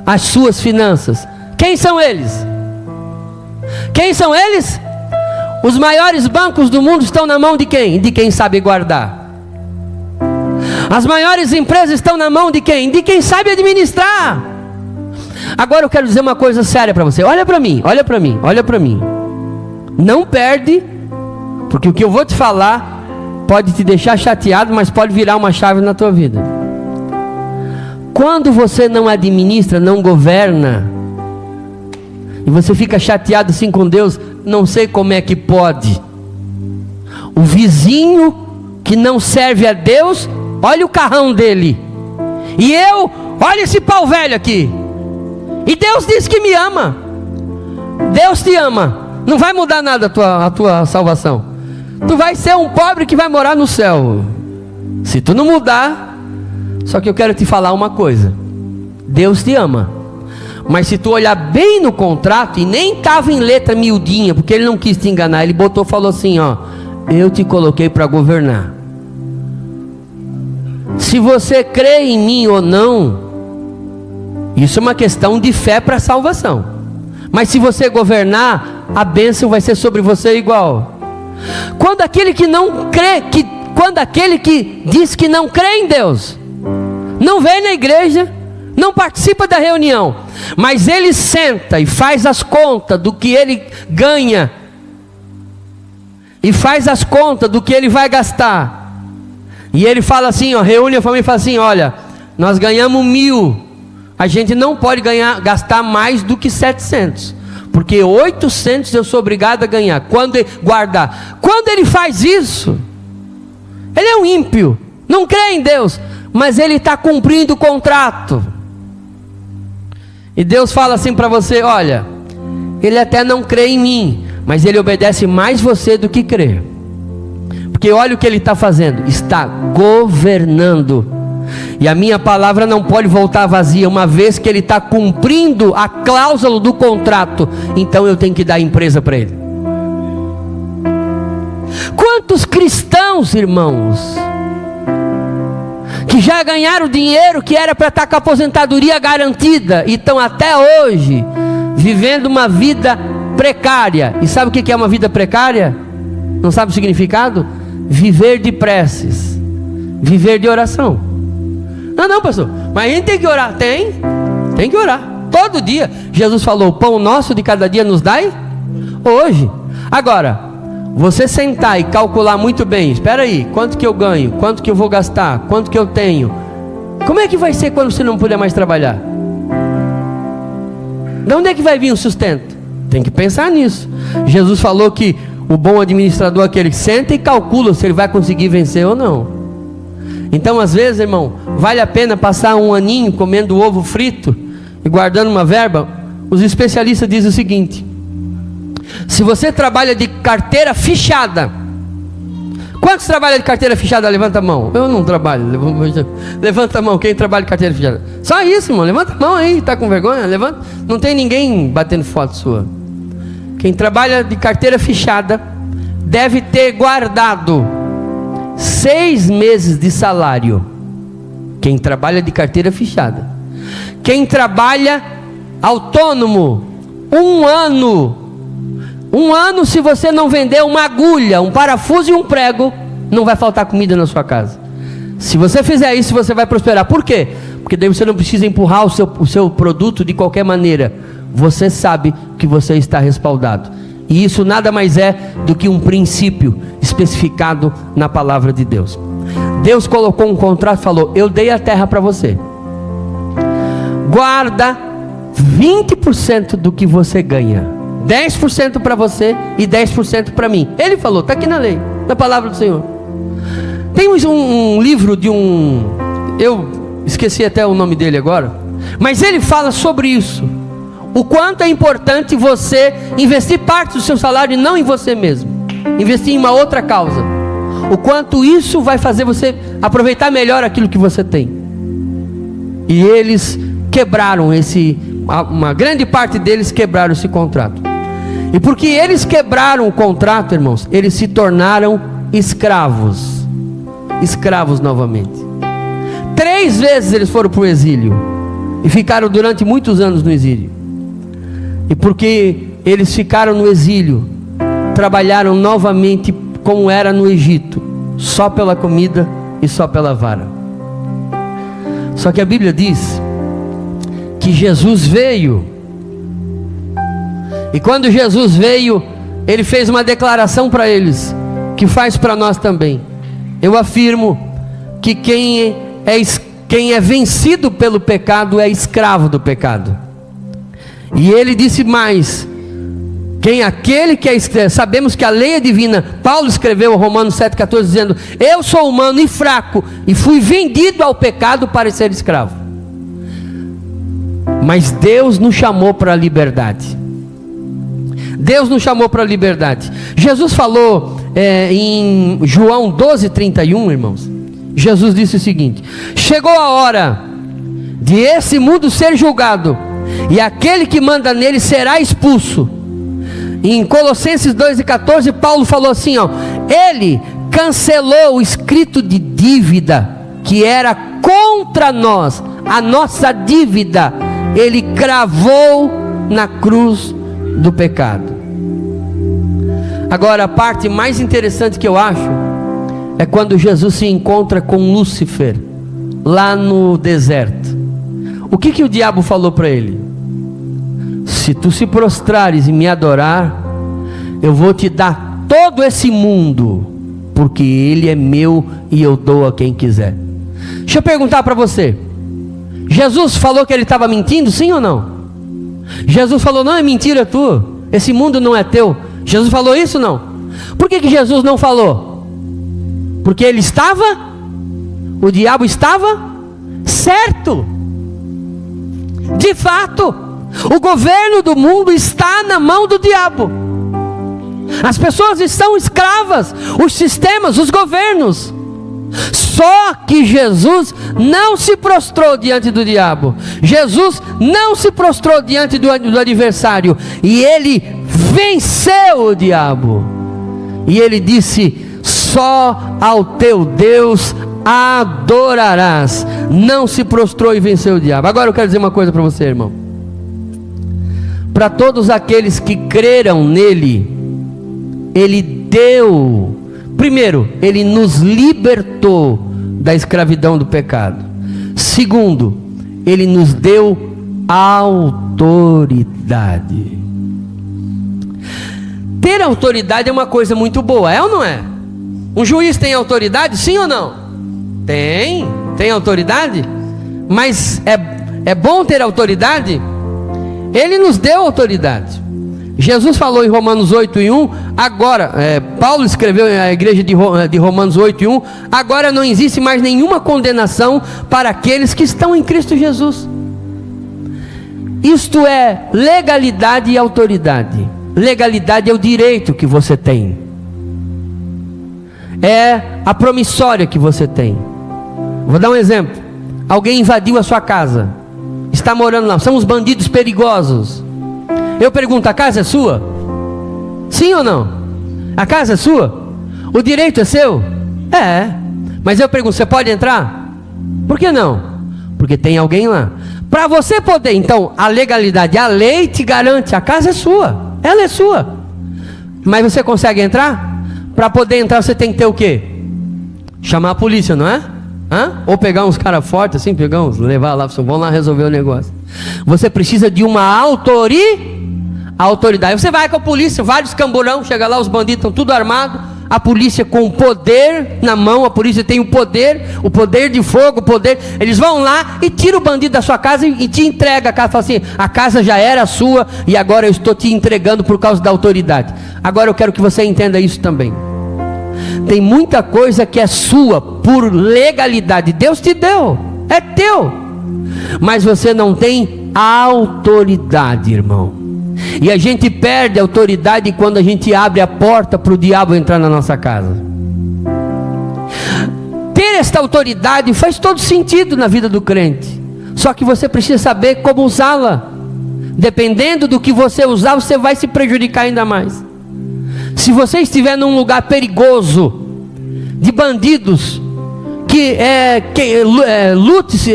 as suas finanças. Quem são eles? Quem são eles? Os maiores bancos do mundo estão na mão de quem? De quem sabe guardar. As maiores empresas estão na mão de quem? De quem sabe administrar. Agora eu quero dizer uma coisa séria para você. Olha para mim, olha para mim, olha para mim. Não perde, porque o que eu vou te falar pode te deixar chateado, mas pode virar uma chave na tua vida. Quando você não administra, não governa, e você fica chateado assim com Deus, não sei como é que pode. O vizinho que não serve a Deus, olha o carrão dele, e eu, olha esse pau velho aqui. E Deus diz que me ama. Deus te ama. Não vai mudar nada a tua salvação. Tu vai ser um pobre que vai morar no céu, se tu não mudar. Só que eu quero te falar uma coisa: Deus te ama. Mas se tu olhar bem no contrato, e nem estava em letra miudinha, porque ele não quis te enganar, ele botou, falou assim, ó: eu te coloquei para governar. Se você crê em mim ou não, isso é uma questão de fé para a salvação. Mas se você governar, a bênção vai ser sobre você igual. Quando aquele que não crê, quando aquele que diz que não crê em Deus, não vem na igreja, não participa da reunião, mas ele senta e faz as contas do que ele ganha, e faz as contas do que ele vai gastar, e ele fala assim, ó, reúne a família e fala assim: olha, nós ganhamos 1.000, a gente não pode gastar mais do que 700, porque 800 eu sou obrigado a ganhar, guardar. Quando ele faz isso, ele é um ímpio, não crê em Deus, mas ele está cumprindo o contrato. E Deus fala assim para você: olha, ele até não crê em mim, mas ele obedece mais você do que crê, porque olha o que ele está fazendo, está governando. E a minha palavra não pode voltar vazia, uma vez que ele está cumprindo a cláusula do contrato, então eu tenho que dar a empresa para ele. Quantos cristãos, irmãos, que já ganharam dinheiro que era para estar com a aposentadoria garantida, e estão até hoje vivendo uma vida precária. E sabe o que é uma vida precária? Não sabe o significado? Viver de preces, viver de oração. Não, pastor, mas a gente tem que orar. Tem que orar, todo dia. Jesus falou: o pão nosso de cada dia nos dai hoje. Agora, você sentar e calcular muito bem: espera aí, quanto que eu ganho, quanto que eu vou gastar, quanto que eu tenho, como é que vai ser quando você não puder mais trabalhar? De onde é que vai vir o sustento? Tem que pensar nisso. Jesus falou que o bom administrador é aquele que senta e calcula se ele vai conseguir vencer ou não. Então às vezes, irmão, vale a pena passar um aninho comendo ovo frito e guardando uma verba. Os especialistas dizem o seguinte: se você trabalha de carteira fichada, quantos trabalham de carteira fichada? Levanta a mão. Eu não trabalho. Levanta a mão, quem trabalha de carteira fichada? Só isso, irmão, levanta a mão aí. Está com vergonha? Levanta. Não tem ninguém batendo foto sua. Quem trabalha de carteira fichada deve ter guardado 6 meses de salário. Quem trabalha de carteira fechada. Quem trabalha autônomo, 1 ano. 1 ano, se você não vender uma agulha, um parafuso e um prego, não vai faltar comida na sua casa. Se você fizer isso, você vai prosperar. Por quê? Porque daí você não precisa empurrar o seu produto de qualquer maneira. Você sabe que você está respaldado. E isso nada mais é do que um princípio especificado na palavra de Deus. Deus colocou um contrato e falou: eu dei a terra para você, guarda 20% do que você ganha, 10% para você e 10% para mim. Ele falou, está aqui na lei, na palavra do Senhor. Tem um livro de eu esqueci até o nome dele agora, mas ele fala sobre isso, o quanto é importante você investir parte do seu salário não em você mesmo, investir em uma outra causa, o quanto isso vai fazer você aproveitar melhor aquilo que você tem. E eles quebraram uma grande parte deles quebraram esse contrato. E porque eles quebraram o contrato, irmãos, eles se tornaram escravos novamente. 3 vezes eles foram para o exílio e ficaram durante muitos anos no exílio. E porque eles ficaram no exílio, trabalharam novamente como era no Egito, só pela comida e só pela vara. Só que a Bíblia diz que Jesus veio, e quando Jesus veio, Ele fez uma declaração para eles, que faz para nós também. Eu afirmo que quem é vencido pelo pecado é escravo do pecado. E Ele disse mais, sabemos que a lei é divina. Paulo escreveu Romanos 7,14 dizendo, eu sou humano e fraco, e fui vendido ao pecado para ser escravo. Mas Deus nos chamou para a liberdade. Deus nos chamou para a liberdade. Jesus falou em João 12,31, irmãos. Jesus disse o seguinte: chegou a hora de esse mundo ser julgado, e aquele que manda nele será expulso. Em Colossenses 2,14, Paulo falou assim, ele cancelou o escrito de dívida que era contra nós, a nossa dívida, ele cravou na cruz do pecado. Agora, a parte mais interessante que eu acho é quando Jesus se encontra com Lúcifer lá no deserto. O que o diabo falou para ele? Se tu se prostrares e me adorar, eu vou te dar todo esse mundo, porque ele é meu e eu dou a quem quiser. Deixa eu perguntar para você, Jesus falou que ele estava mentindo, sim ou não? Jesus falou, não, é mentira tua, esse mundo não é teu. Jesus falou isso ou não? Por que Jesus não falou? Porque ele estava, o diabo estava certo. De fato, o governo do mundo está na mão do diabo. As pessoas estão escravas, os sistemas, os governos. Só que Jesus não se prostrou diante do diabo. Jesus não se prostrou diante do adversário. E ele venceu o diabo. E ele disse, só ao teu Deus adorarás. Não se prostrou e venceu o diabo. Agora eu quero dizer uma coisa para você, irmão. Para todos aqueles que creram nele, ele deu, primeiro, ele nos libertou da escravidão do pecado. Segundo, ele nos deu autoridade. Ter autoridade é uma coisa muito boa, é ou não é? Um juiz tem autoridade, sim ou não? Tem autoridade? Mas é bom ter autoridade? Ele nos deu autoridade. Jesus falou em Romanos 8,1, agora, Paulo escreveu na igreja de Romanos 8,1, agora não existe mais nenhuma condenação para aqueles que estão em Cristo Jesus. Isto é legalidade e autoridade. Legalidade é o direito que você tem, é a promissória que você tem. Vou dar um exemplo. Alguém invadiu a sua casa, está morando lá, são os bandidos perigosos. Eu pergunto, a casa é sua? Sim ou não? A casa é sua? O direito é seu? É. Mas eu pergunto, você pode entrar? Por que não? Porque tem alguém lá. Para você poder, então, a legalidade, a lei te garante, a casa é sua, ela é sua. Mas você consegue entrar? Para poder entrar você tem que ter o quê? Chamar a polícia, não é? Ou pegar uns caras fortes assim, levar lá, vão lá resolver o negócio. Você precisa de uma autoridade. Você vai com a polícia, vários camburão, chega lá, os bandidos estão tudo armados. a polícia com o poder na mão, a polícia tem o poder de fogo, o poder, eles vão lá e tiram o bandido da sua casa e te entrega a casa, fala assim, a casa já era sua e agora eu estou te entregando por causa da autoridade. Agora eu quero que você entenda isso também. Tem muita coisa que é sua por legalidade, Deus te deu, é teu, mas você não tem autoridade, irmão. E a gente perde a autoridade quando a gente abre a porta para o diabo entrar na nossa casa. Ter esta autoridade faz todo sentido na vida do crente, só que você precisa saber como usá-la. Dependendo do que você usar, você vai se prejudicar ainda mais. Se você estiver num lugar perigoso, de bandidos,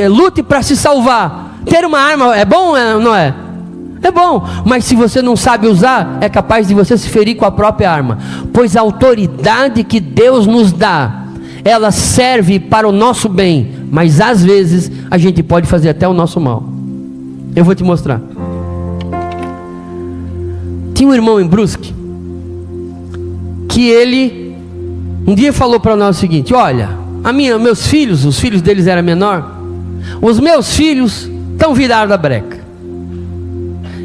lute para se salvar. Ter uma arma é bom, não é? É bom, mas se você não sabe usar, é capaz de você se ferir com a própria arma. Pois a autoridade que Deus nos dá, ela serve para o nosso bem, mas às vezes a gente pode fazer até o nosso mal. Eu vou te mostrar. Tinha um irmão em Brusque, que ele um dia falou para nós o seguinte: olha, meus filhos, os filhos deles eram menor, os meus filhos estão virados da breca.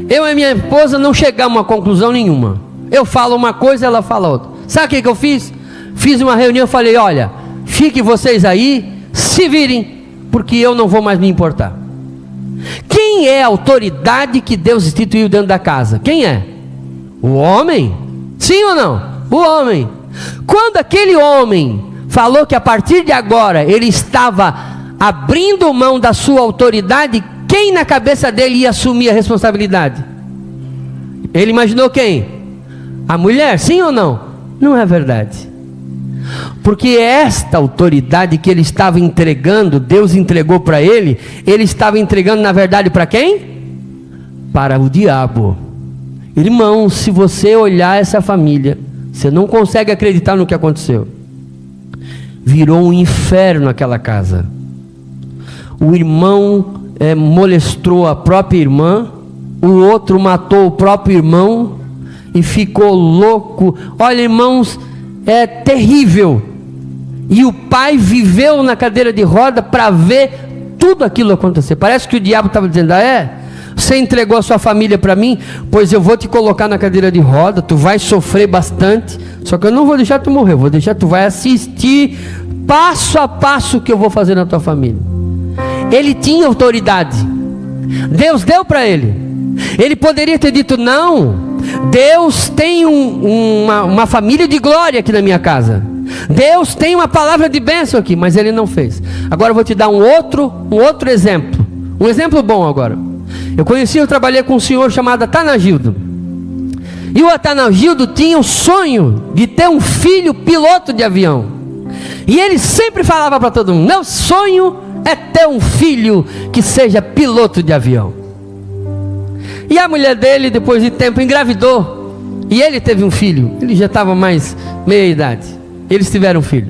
Eu e minha esposa não chegamos a conclusão nenhuma. Eu falo uma coisa, ela fala outra. Sabe o que eu fiz? Fiz uma reunião, falei: olha, fiquem vocês aí, se virem, porque eu não vou mais me importar. Quem é a autoridade que Deus instituiu dentro da casa? Quem é? O homem? Sim ou não? O homem. Quando aquele homem falou que a partir de agora ele estava abrindo mão da sua autoridade, quem na cabeça dele ia assumir a responsabilidade? Ele imaginou quem? A mulher, sim ou não? Não é verdade. Porque esta autoridade que ele estava entregando, Deus entregou para ele, ele estava entregando na verdade para quem? Para o diabo. Irmão, se você olhar essa família, você não consegue acreditar no que aconteceu. Virou um inferno aquela casa. O irmão molestou a própria irmã, o outro matou o próprio irmão e ficou louco. Olha, irmãos, é terrível. E o pai viveu na cadeira de roda para ver tudo aquilo acontecer. Parece que o diabo estava dizendo: você entregou a sua família para mim, pois eu vou te colocar na cadeira de roda, tu vai sofrer bastante, só que eu não vou deixar tu morrer, tu vai assistir passo a passo o que eu vou fazer na tua família. Ele tinha autoridade, Deus deu para ele. Ele poderia ter dito: não, Deus tem uma família de glória aqui na minha casa, Deus tem uma palavra de bênção aqui, mas ele não fez. Agora eu vou te dar um outro exemplo, um exemplo bom agora. Eu trabalhei com um senhor chamado Atanagildo, e o Atanagildo tinha o sonho de ter um filho piloto de avião, e ele sempre falava para todo mundo: meu sonho é ter um filho que seja piloto de avião. E a mulher dele, depois de tempo, engravidou, e ele teve um filho. Ele já estava mais meia idade, eles tiveram um filho.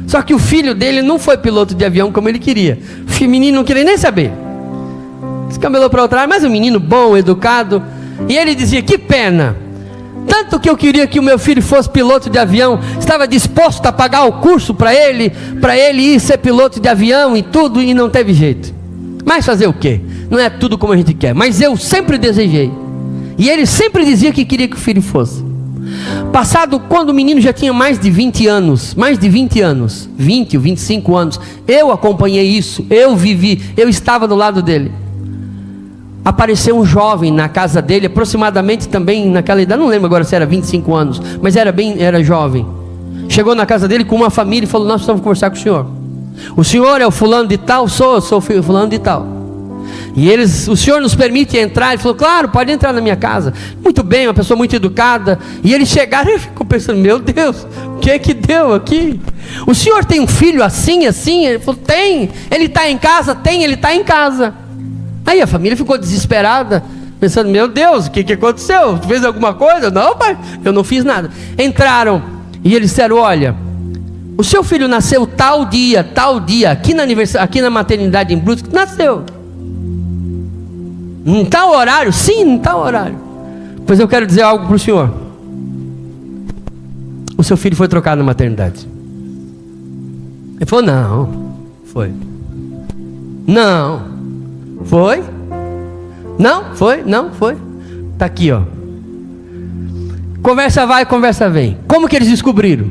Só que o filho dele não foi piloto de avião como ele queria. O menino não queria nem saber, descambelou para outra área, mas um menino bom, educado. E ele dizia: que pena, tanto que eu queria que o meu filho fosse piloto de avião, estava disposto a pagar o curso para ele ir ser piloto de avião e tudo, e não teve jeito. Mas fazer o quê? Não é tudo como a gente quer, mas eu sempre desejei. E ele sempre dizia que queria que o filho fosse. Passado, quando o menino já tinha mais de 20 anos, 20 ou 25 anos, eu acompanhei isso, eu vivi, eu estava do lado dele. Apareceu um jovem na casa dele, aproximadamente também naquela idade, não lembro agora se era 25 anos, mas era jovem. Chegou na casa dele com uma família e falou: nós precisamos conversar com o senhor. O senhor é o fulano de tal? Sou fulano de tal. E o senhor nos permite entrar? Ele falou: claro, pode entrar na minha casa. Muito bem, uma pessoa muito educada. E eles chegaram e ficou pensando: meu Deus, o que é que deu aqui? O senhor tem um filho assim? Ele falou: tem. Ele está em casa? Tem, ele está em casa. Aí a família ficou desesperada, pensando: meu Deus, o que aconteceu? Tu fez alguma coisa? Não, pai, eu não fiz nada. Entraram e eles disseram: olha, o seu filho nasceu tal dia, aqui na maternidade em Brusque, nasceu. Em tal horário? Sim, em tal horário. Pois eu quero dizer algo para o senhor. o seu filho foi trocado na maternidade. Ele falou, não, foi. Não, foi. Não, foi, não, foi. Está aqui, ó. Conversa vai, conversa vem. Como que eles descobriram?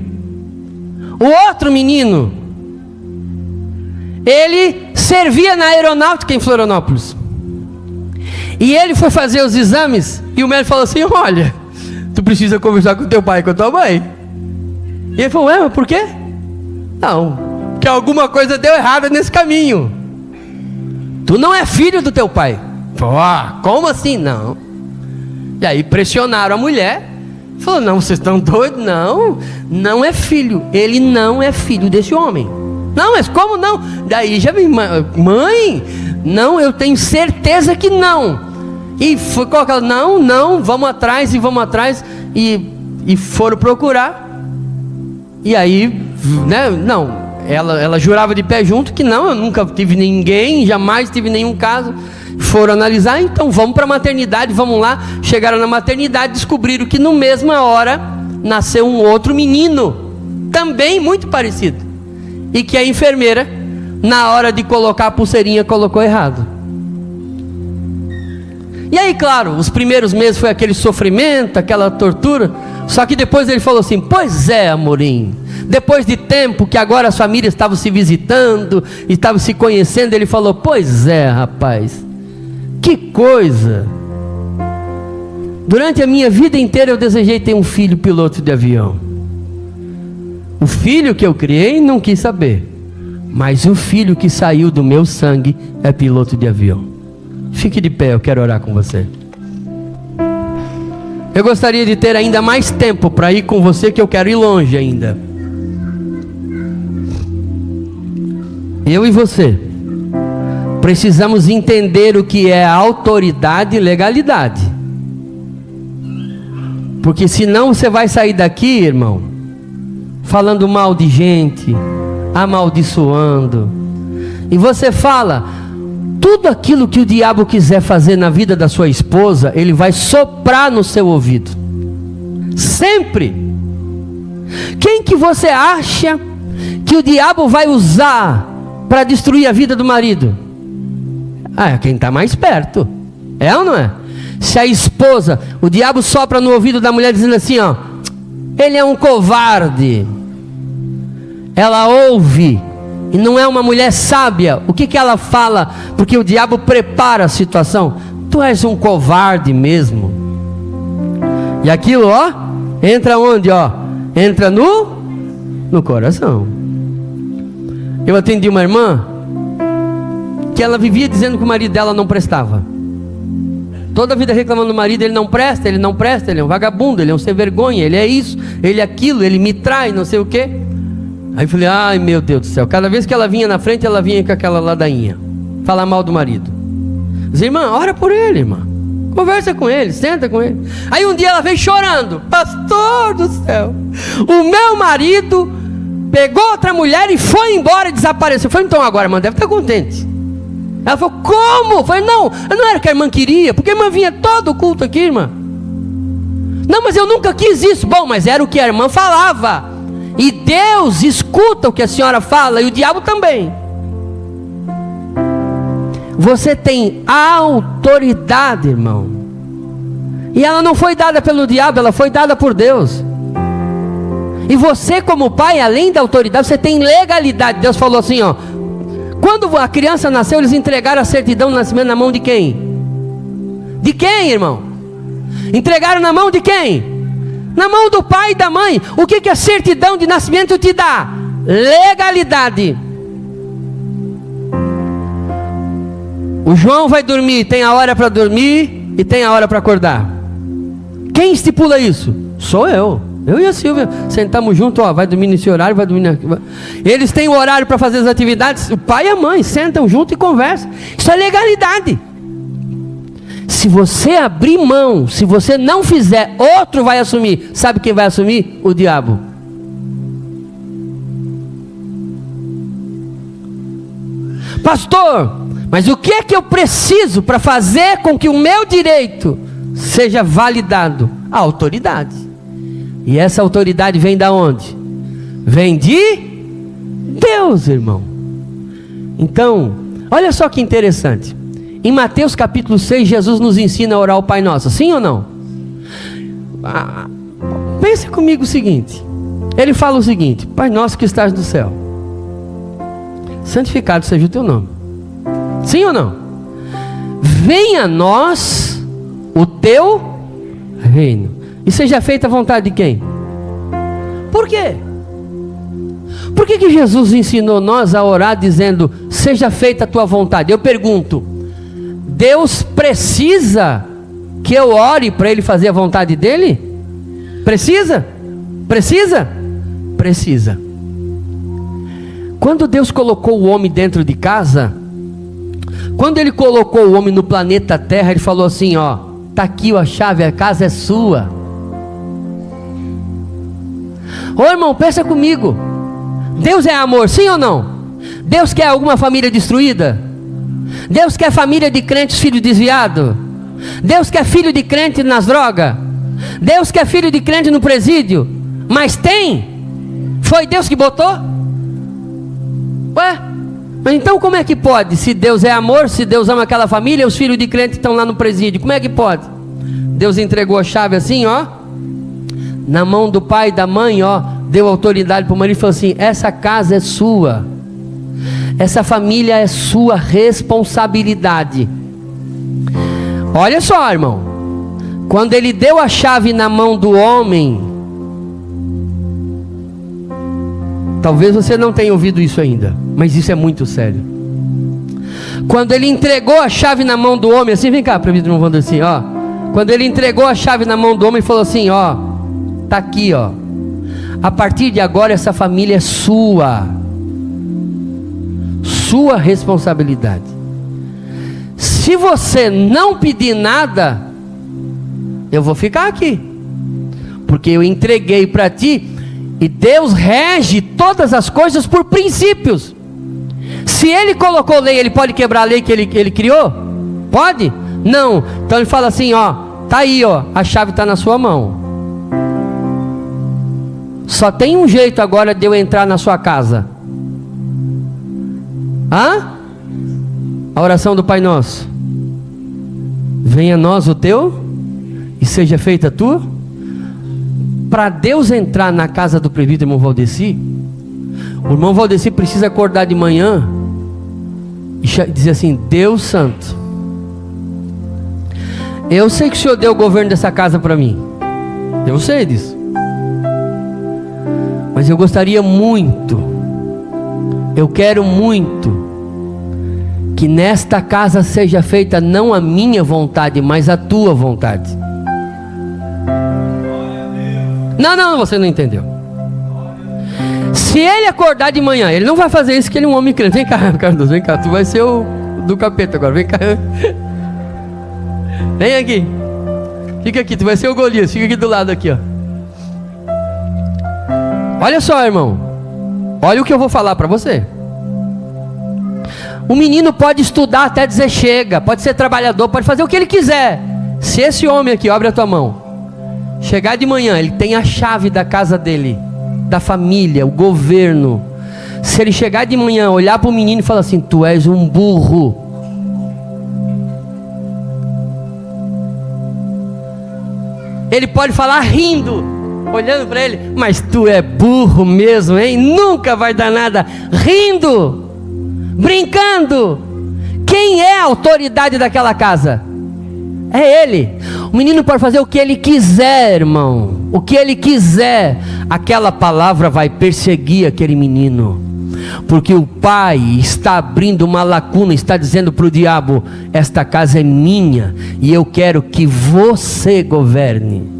O outro menino, ele servia na aeronáutica em Florianópolis. E ele foi fazer os exames e o médico falou assim, olha, tu precisa conversar com teu pai e com a tua mãe. E ele falou, mas por quê? Não, porque alguma coisa deu errada nesse caminho. Tu não é filho do teu pai. Falou, como assim? Não. E aí pressionaram a mulher. Falou, não, vocês estão doidos? Não, não é filho. Ele não é filho desse homem. Não, mas como não? Daí já vem, mãe, não, eu tenho certeza que não. E foi colocar, não, vamos atrás. E foram procurar. E aí, né, não, ela jurava de pé junto que não, eu nunca tive ninguém, jamais tive nenhum caso. Foram analisar, então vamos para a maternidade, vamos lá. Chegaram na maternidade, descobriram que na mesma hora nasceu um outro menino, também muito parecido, e que a enfermeira, na hora de colocar a pulseirinha, colocou errado. E aí, claro, os primeiros meses foi aquele sofrimento, aquela tortura. Só que depois ele falou assim, pois é, amorim, depois de tempo que agora as famílias estavam se visitando, estavam se conhecendo, ele falou, pois é, rapaz, que coisa. Durante a minha vida inteira eu desejei ter um filho piloto de avião. O filho que eu criei não quis saber, mas o filho que saiu do meu sangue é piloto de avião. Fique de pé, eu quero orar com você. Eu gostaria de ter ainda mais tempo para ir com você, que eu quero ir longe ainda. Eu e você precisamos entender o que é autoridade e legalidade. Porque senão você vai sair daqui, irmão, falando mal de gente, amaldiçoando. E você fala, tudo aquilo que o diabo quiser fazer na vida da sua esposa, ele vai soprar no seu ouvido. Sempre. Quem que você acha que o diabo vai usar para destruir a vida do marido? É quem está mais perto. É ou não é? Se a esposa, o diabo sopra no ouvido da mulher dizendo assim, ó, ele é um covarde. Ela ouve e não é uma mulher sábia. O que que ela fala? Porque o diabo prepara a situação. Tu és um covarde mesmo. E aquilo, ó, entra onde, ó? Entra no coração. Eu atendi uma irmã que ela vivia dizendo que o marido dela não prestava. Toda a vida reclamando do marido, ele não presta, ele é um vagabundo, ele é um sem vergonha, ele é isso, ele é aquilo, ele me trai, não sei o quê. Aí eu falei, ai meu Deus do céu, cada vez que ela vinha na frente, ela vinha com aquela ladainha, falar mal do marido. Dizia, irmã, ora por ele, irmã, conversa com ele, senta com ele. Aí um dia ela veio chorando, pastor do céu, o meu marido pegou outra mulher e foi embora e desapareceu. Eu falei, então agora, irmã, deve estar contente. Ela falou, como? Eu falei, não era o que a irmã queria, porque a irmã vinha todo o culto aqui, irmã. Não, mas eu nunca quis isso. Bom, mas era o que a irmã falava. E Deus escuta o que a senhora fala, e o diabo também. Você tem autoridade, irmão. E ela não foi dada pelo diabo, ela foi dada por Deus. E você como pai, além da autoridade, você tem legalidade. Deus falou assim, ó, quando a criança nasceu, eles entregaram a certidão do nascimento na mão de quem? De quem, irmão? Entregaram na mão de quem? Na mão do pai e da mãe. O que a certidão de nascimento te dá? Legalidade. O João vai dormir, tem a hora para dormir e tem a hora para acordar. Quem estipula isso? Sou eu. Eu e a Silvia sentamos juntos, ó, vai dormir nesse horário, vai dormir aqui. Eles têm o horário para fazer as atividades, o pai e a mãe sentam junto e conversam. Isso é legalidade. Se você abrir mão, se você não fizer, outro vai assumir. Sabe quem vai assumir? O diabo. Pastor, mas o que é que eu preciso para fazer com que o meu direito seja validado? A autoridade. E essa autoridade vem da onde? Vem de Deus, irmão. Então, olha só que interessante. Em Mateus capítulo 6, Jesus nos ensina a orar o Pai Nosso. Sim ou não? Pense comigo o seguinte. Ele fala o seguinte: Pai Nosso que estás no céu, santificado seja o teu nome. Sim ou não? Venha a nós o teu reino, e seja feita a vontade de quem? Por quê? Por que Jesus ensinou nós a orar dizendo, seja feita a tua vontade? Eu pergunto, Deus precisa que eu ore para Ele fazer a vontade dEle? Precisa? Precisa? Precisa. Quando Deus colocou o homem dentro de casa, quando Ele colocou o homem no planeta Terra, Ele falou assim, ó, está aqui a chave, a casa é sua. Ô irmão, pensa comigo, Deus é amor, sim ou não? Deus quer alguma família destruída? Deus quer família de crentes, filho desviado? Deus quer filho de crente nas drogas? Deus quer filho de crente no presídio? Mas tem? Foi Deus que botou? Ué? Mas então como é que pode? Se Deus é amor, se Deus ama aquela família, os filhos de crente estão lá no presídio, como é que pode? Deus entregou a chave assim, ó, na mão do pai e da mãe, ó, deu autoridade para o marido e falou assim, essa casa é sua, essa família é sua responsabilidade. Olha só, irmão, quando Ele deu a chave na mão do homem, talvez você não tenha ouvido isso ainda, mas isso é muito sério. Quando Ele entregou a chave na mão do homem, assim, vem cá, para mim, não vou assim, ó. Quando Ele entregou a chave na mão do homem, falou assim, ó, tá aqui, ó. A partir de agora essa família é sua. Sua responsabilidade. Se você não pedir nada, eu vou ficar aqui, porque eu entreguei para ti. E Deus rege todas as coisas por princípios. Se Ele colocou lei, Ele pode quebrar a lei que Ele criou? Pode? Não. Então Ele fala assim, ó, tá aí, ó, a chave está na sua mão. Só tem um jeito agora de eu entrar na sua casa. Hã? A oração do Pai Nosso. Venha a nós o teu, e seja feita a tua. Para Deus entrar na casa do presbítero, irmão Valdeci, o irmão Valdeci precisa acordar de manhã e dizer assim, Deus Santo, eu sei que o Senhor deu o governo dessa casa para mim, eu sei disso, mas eu gostaria muito, eu quero muito, que nesta casa seja feita não a minha vontade, mas a tua vontade. Não, você não entendeu. Se ele acordar de manhã, ele não vai fazer isso, que ele é um homem crente. Vem cá, Carlos, vem cá, tu vai ser o do capeta agora, vem cá. Vem aqui. Fica aqui, tu vai ser o Golias, fica aqui do lado aqui, ó. Olha só, irmão. Olha o que eu vou falar para você. O menino pode estudar até dizer chega, pode ser trabalhador, pode fazer o que ele quiser. Se esse homem aqui, abre a tua mão, chegar de manhã, ele tem a chave da casa dele, da família, o governo. Se ele chegar de manhã, olhar para o menino e falar assim, tu és um burro, ele pode falar rindo, olhando para ele, mas tu é burro mesmo, hein? Nunca vai dar nada. Rindo, brincando. Quem é a autoridade daquela casa? É ele. O menino pode fazer o que ele quiser, irmão, o que ele quiser. Aquela palavra vai perseguir aquele menino, porque o pai está abrindo uma lacuna, está dizendo para o diabo, esta casa é minha, e eu quero que você governe.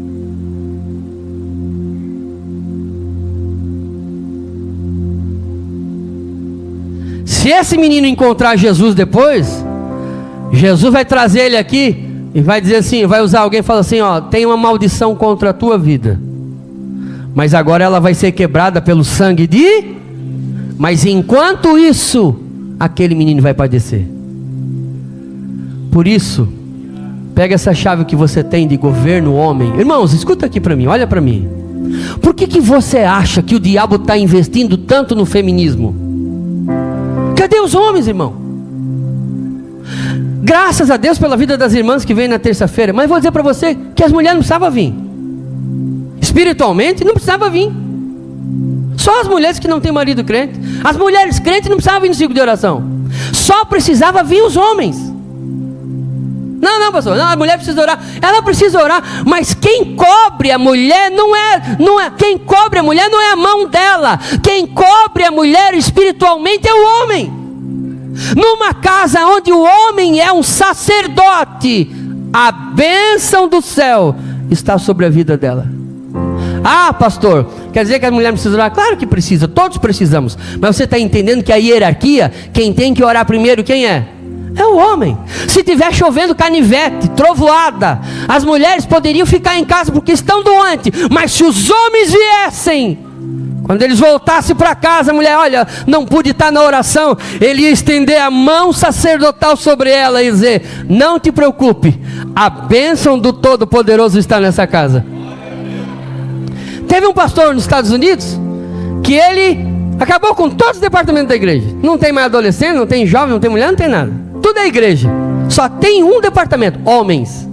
Se esse menino encontrar Jesus depois, Jesus vai trazer ele aqui e vai dizer assim, vai usar alguém e fala assim, ó, tem uma maldição contra a tua vida, mas agora ela vai ser quebrada pelo sangue de... Mas enquanto isso, aquele menino vai padecer. Por isso, pega essa chave que você tem de governo, homem. Irmãos, escuta aqui para mim, olha para mim. Por que você acha que o diabo está investindo tanto no feminismo? Cadê os homens, irmão? Graças a Deus pela vida das irmãs que vêm na terça-feira. Mas vou dizer para você que as mulheres não precisavam vir. Espiritualmente não precisava vir. Só as mulheres que não têm marido crente. As mulheres crentes não precisavam vir no ciclo de oração. Só precisava vir os homens. Não, pastor, não, a mulher precisa orar. Ela precisa orar, mas quem cobre a mulher não é, quem cobre a mulher não é a mão dela. Quem cobre a mulher espiritualmente é o homem. Numa casa onde o homem é um sacerdote, a bênção do céu está sobre a vida dela. Ah, pastor, quer dizer que a mulher precisa orar? Claro que precisa, todos precisamos. Mas você está entendendo que a hierarquia, quem tem que orar primeiro, quem é? É o homem. Se tiver chovendo canivete, trovoada, as mulheres poderiam ficar em casa porque estão doentes. Mas se os homens viessem, quando eles voltassem para casa, a mulher, olha, não pude estar na oração, ele ia estender a mão sacerdotal sobre ela e dizer: não te preocupe, a bênção do Todo-Poderoso está nessa casa. Teve um pastor nos Estados Unidos que ele acabou com todos os departamentos da igreja. Não tem mais adolescente, não tem jovem, não tem mulher, não tem nada. Tudo é igreja. Só tem um departamento, homens.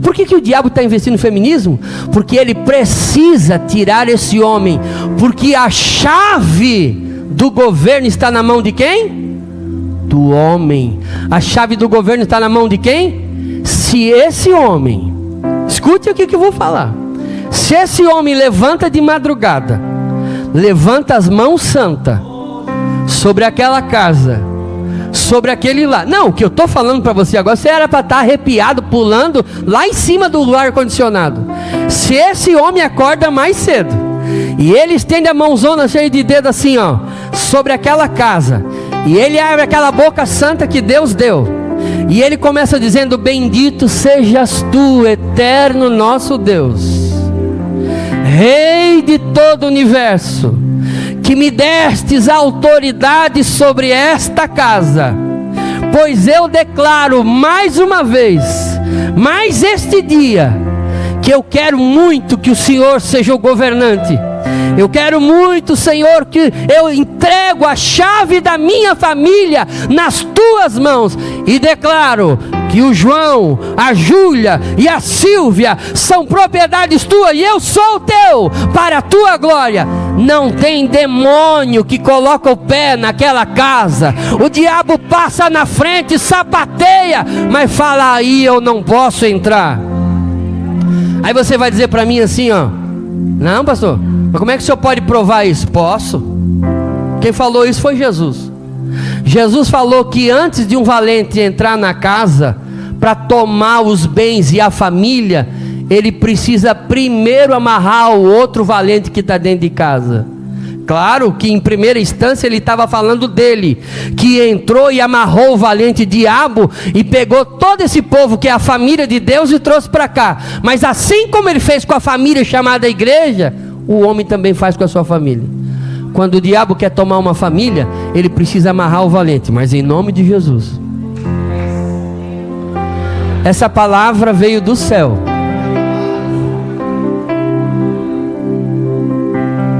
Por que o diabo está investindo no feminismo? Porque ele precisa tirar esse homem. Porque a chave do governo está na mão de quem? Do homem. A chave do governo está na mão de quem? Se esse homem, escute o que eu vou falar. Se esse homem levanta de madrugada, levanta as mãos santas sobre aquela casa, sobre aquele lá. Não, o que eu estou falando para você agora, você era para estar arrepiado, pulando lá em cima do ar-condicionado. Se esse homem acorda mais cedo, e ele estende a mãozona cheia de dedo assim, ó, sobre aquela casa, e ele abre aquela boca santa que Deus deu, e ele começa dizendo: bendito sejas tu, eterno nosso Deus, Rei de todo o universo, que me destes a autoridade sobre esta casa, pois eu declaro mais uma vez, mais este dia, que eu quero muito que o Senhor seja o governante. Eu quero muito, Senhor, que eu entrego a chave da minha família nas tuas mãos, e declaro que o João, a Júlia e a Silvia são propriedades tuas, e eu sou teu, para a tua glória. Não tem demônio que coloca o pé naquela casa. O diabo passa na frente, sapateia, mas fala: aí eu não posso entrar. Aí você vai dizer para mim assim, ó: não, pastor, mas como é que o senhor pode provar isso? Posso. Quem falou isso foi Jesus. Jesus falou que antes de um valente entrar na casa para tomar os bens e a família, ele precisa primeiro amarrar o outro valente que está dentro de casa. Claro que em primeira instância ele estava falando dele, que entrou e amarrou o valente diabo e pegou todo esse povo que é a família de Deus e trouxe para cá. Mas assim como ele fez com a família chamada igreja, o homem também faz com a sua família. Quando o diabo quer tomar uma família, ele precisa amarrar o valente, mas em nome de Jesus. Essa palavra veio do céu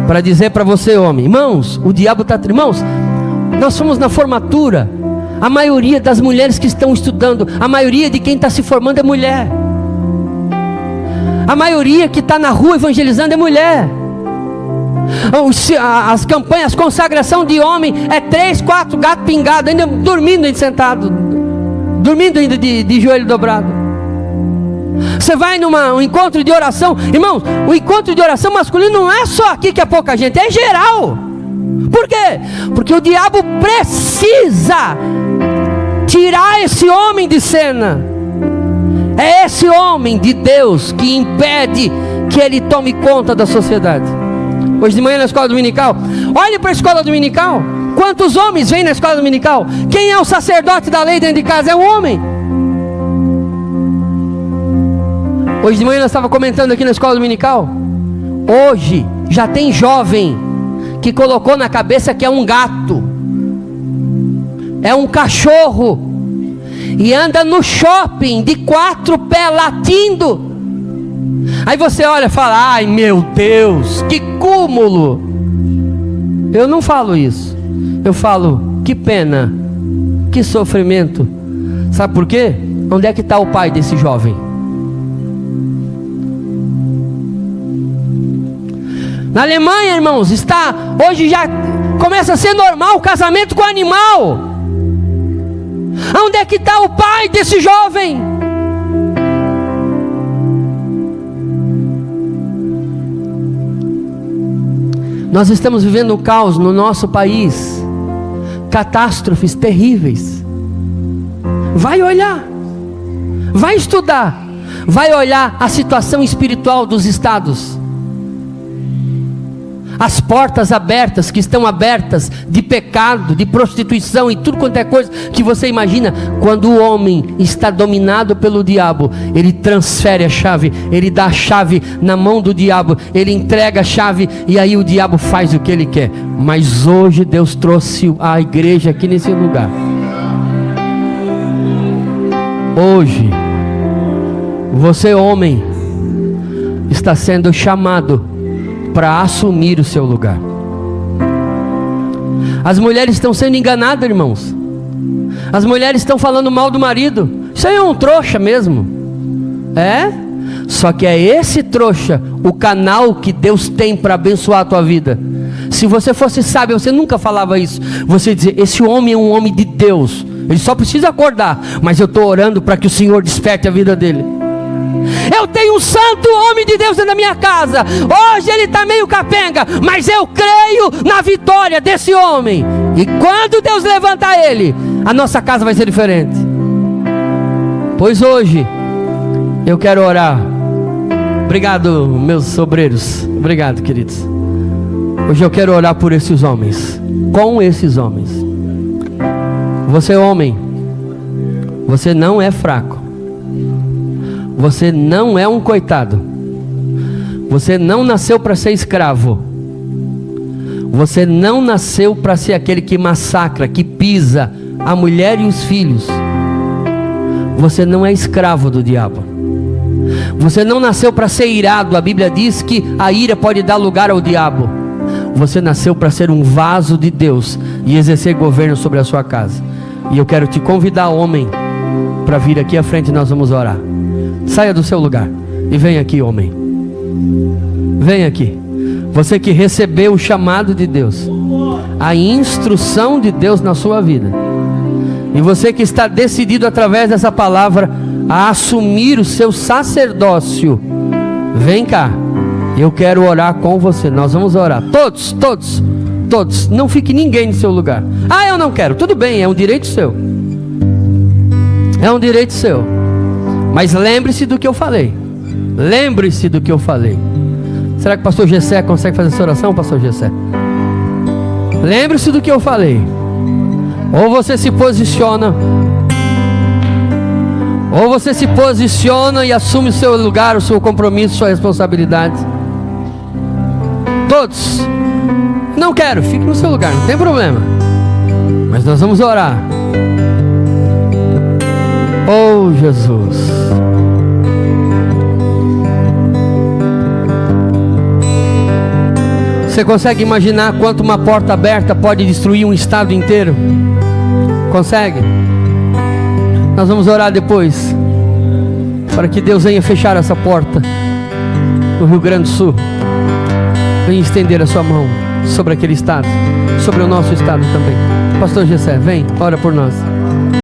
para dizer para você, homem. Irmãos, o diabo está... Irmãos, nós somos na formatura. A maioria das mulheres que estão estudando, a maioria de quem está se formando é mulher. A maioria que está na rua evangelizando é mulher. As campanhas, consagração de homem é 3, 4 gatos pingados, ainda dormindo ainda sentado, dormindo ainda de joelho dobrado. Você vai num encontro de oração, irmãos, o encontro de oração masculino não é só aqui que é pouca gente, é geral. Por quê? Porque o diabo precisa tirar esse homem de cena. É esse homem de Deus que impede que ele tome conta da sociedade. Hoje de manhã na escola dominical, olhe para a escola dominical. Quantos homens vêm na escola dominical? Quem é o sacerdote da lei dentro de casa? É um homem. Hoje de manhã nós estávamos comentando aqui na escola dominical. Hoje já tem jovem que colocou na cabeça que é um gato, é um cachorro, e anda no shopping de 4 pés latindo. Aí você olha e fala: ai meu Deus, que cúmulo. Eu não falo isso. Eu falo: que pena, que sofrimento. Sabe por quê? Onde é que está o pai desse jovem? Na Alemanha, irmãos, hoje já começa a ser normal o casamento com animal. Onde é que está o pai desse jovem? Nós estamos vivendo um caos no nosso país, catástrofes terríveis. Vai olhar, vai estudar, vai olhar a situação espiritual dos estados. As portas abertas, que estão abertas de pecado, de prostituição e tudo quanto é coisa que você imagina. Quando o homem está dominado pelo diabo, ele transfere a chave, ele dá a chave na mão do diabo, ele entrega a chave e aí o diabo faz o que ele quer. Mas hoje Deus trouxe a igreja aqui nesse lugar. Hoje, você homem, está sendo chamado para assumir o seu lugar. As mulheres estão sendo enganadas, irmãos. As mulheres estão falando mal do marido. Isso aí é um trouxa mesmo. É? Só que é esse trouxa o canal que Deus tem para abençoar a tua vida. Se você fosse sábio, você nunca falava isso. Você dizia: esse homem é um homem de Deus, ele só precisa acordar, mas eu estou orando para que o Senhor desperte a vida dele. Eu tenho um santo homem de Deus dentro da minha casa. Hoje ele está meio capenga, mas eu creio na vitória desse homem. E quando Deus levantar ele, a nossa casa vai ser diferente. Pois hoje eu quero orar. Obrigado, meus obreiros. Obrigado, queridos. Hoje eu quero orar por esses homens, com esses homens. Você, homem, você não é fraco. Você não é um coitado. Você não nasceu para ser escravo. Você não nasceu para ser aquele que massacra, que pisa a mulher e os filhos. Você não é escravo do diabo. Você não nasceu para ser irado. A Bíblia diz que a ira pode dar lugar ao diabo. Você nasceu para ser um vaso de Deus e exercer governo sobre a sua casa. E eu quero te convidar, homem, para vir aqui à frente e nós vamos orar. Saia do seu lugar e vem aqui, homem. Vem aqui. Você que recebeu o chamado de Deus, a instrução de Deus na sua vida, e você que está decidido através dessa palavra a assumir o seu sacerdócio, vem cá. Eu quero orar com você. Nós vamos orar. Todos. Não fique ninguém no seu lugar. Ah, eu não quero. Tudo bem, é um direito seu. É um direito seu. Mas lembre-se do que eu falei. Lembre-se do que eu falei. Será que o pastor Gessé consegue fazer essa oração, pastor Gessé? Lembre-se do que eu falei. Ou você se posiciona, ou você se posiciona e assume o seu lugar, o seu compromisso, sua responsabilidade. Todos. Não quero, fique no seu lugar, não tem problema. Mas nós vamos orar. Oh Jesus. Você consegue imaginar quanto uma porta aberta pode destruir um estado inteiro? Consegue? Nós vamos orar depois, para que Deus venha fechar essa porta no Rio Grande do Sul. Venha estender a sua mão sobre aquele estado, sobre o nosso estado também. Pastor Gessé, vem, ora por nós.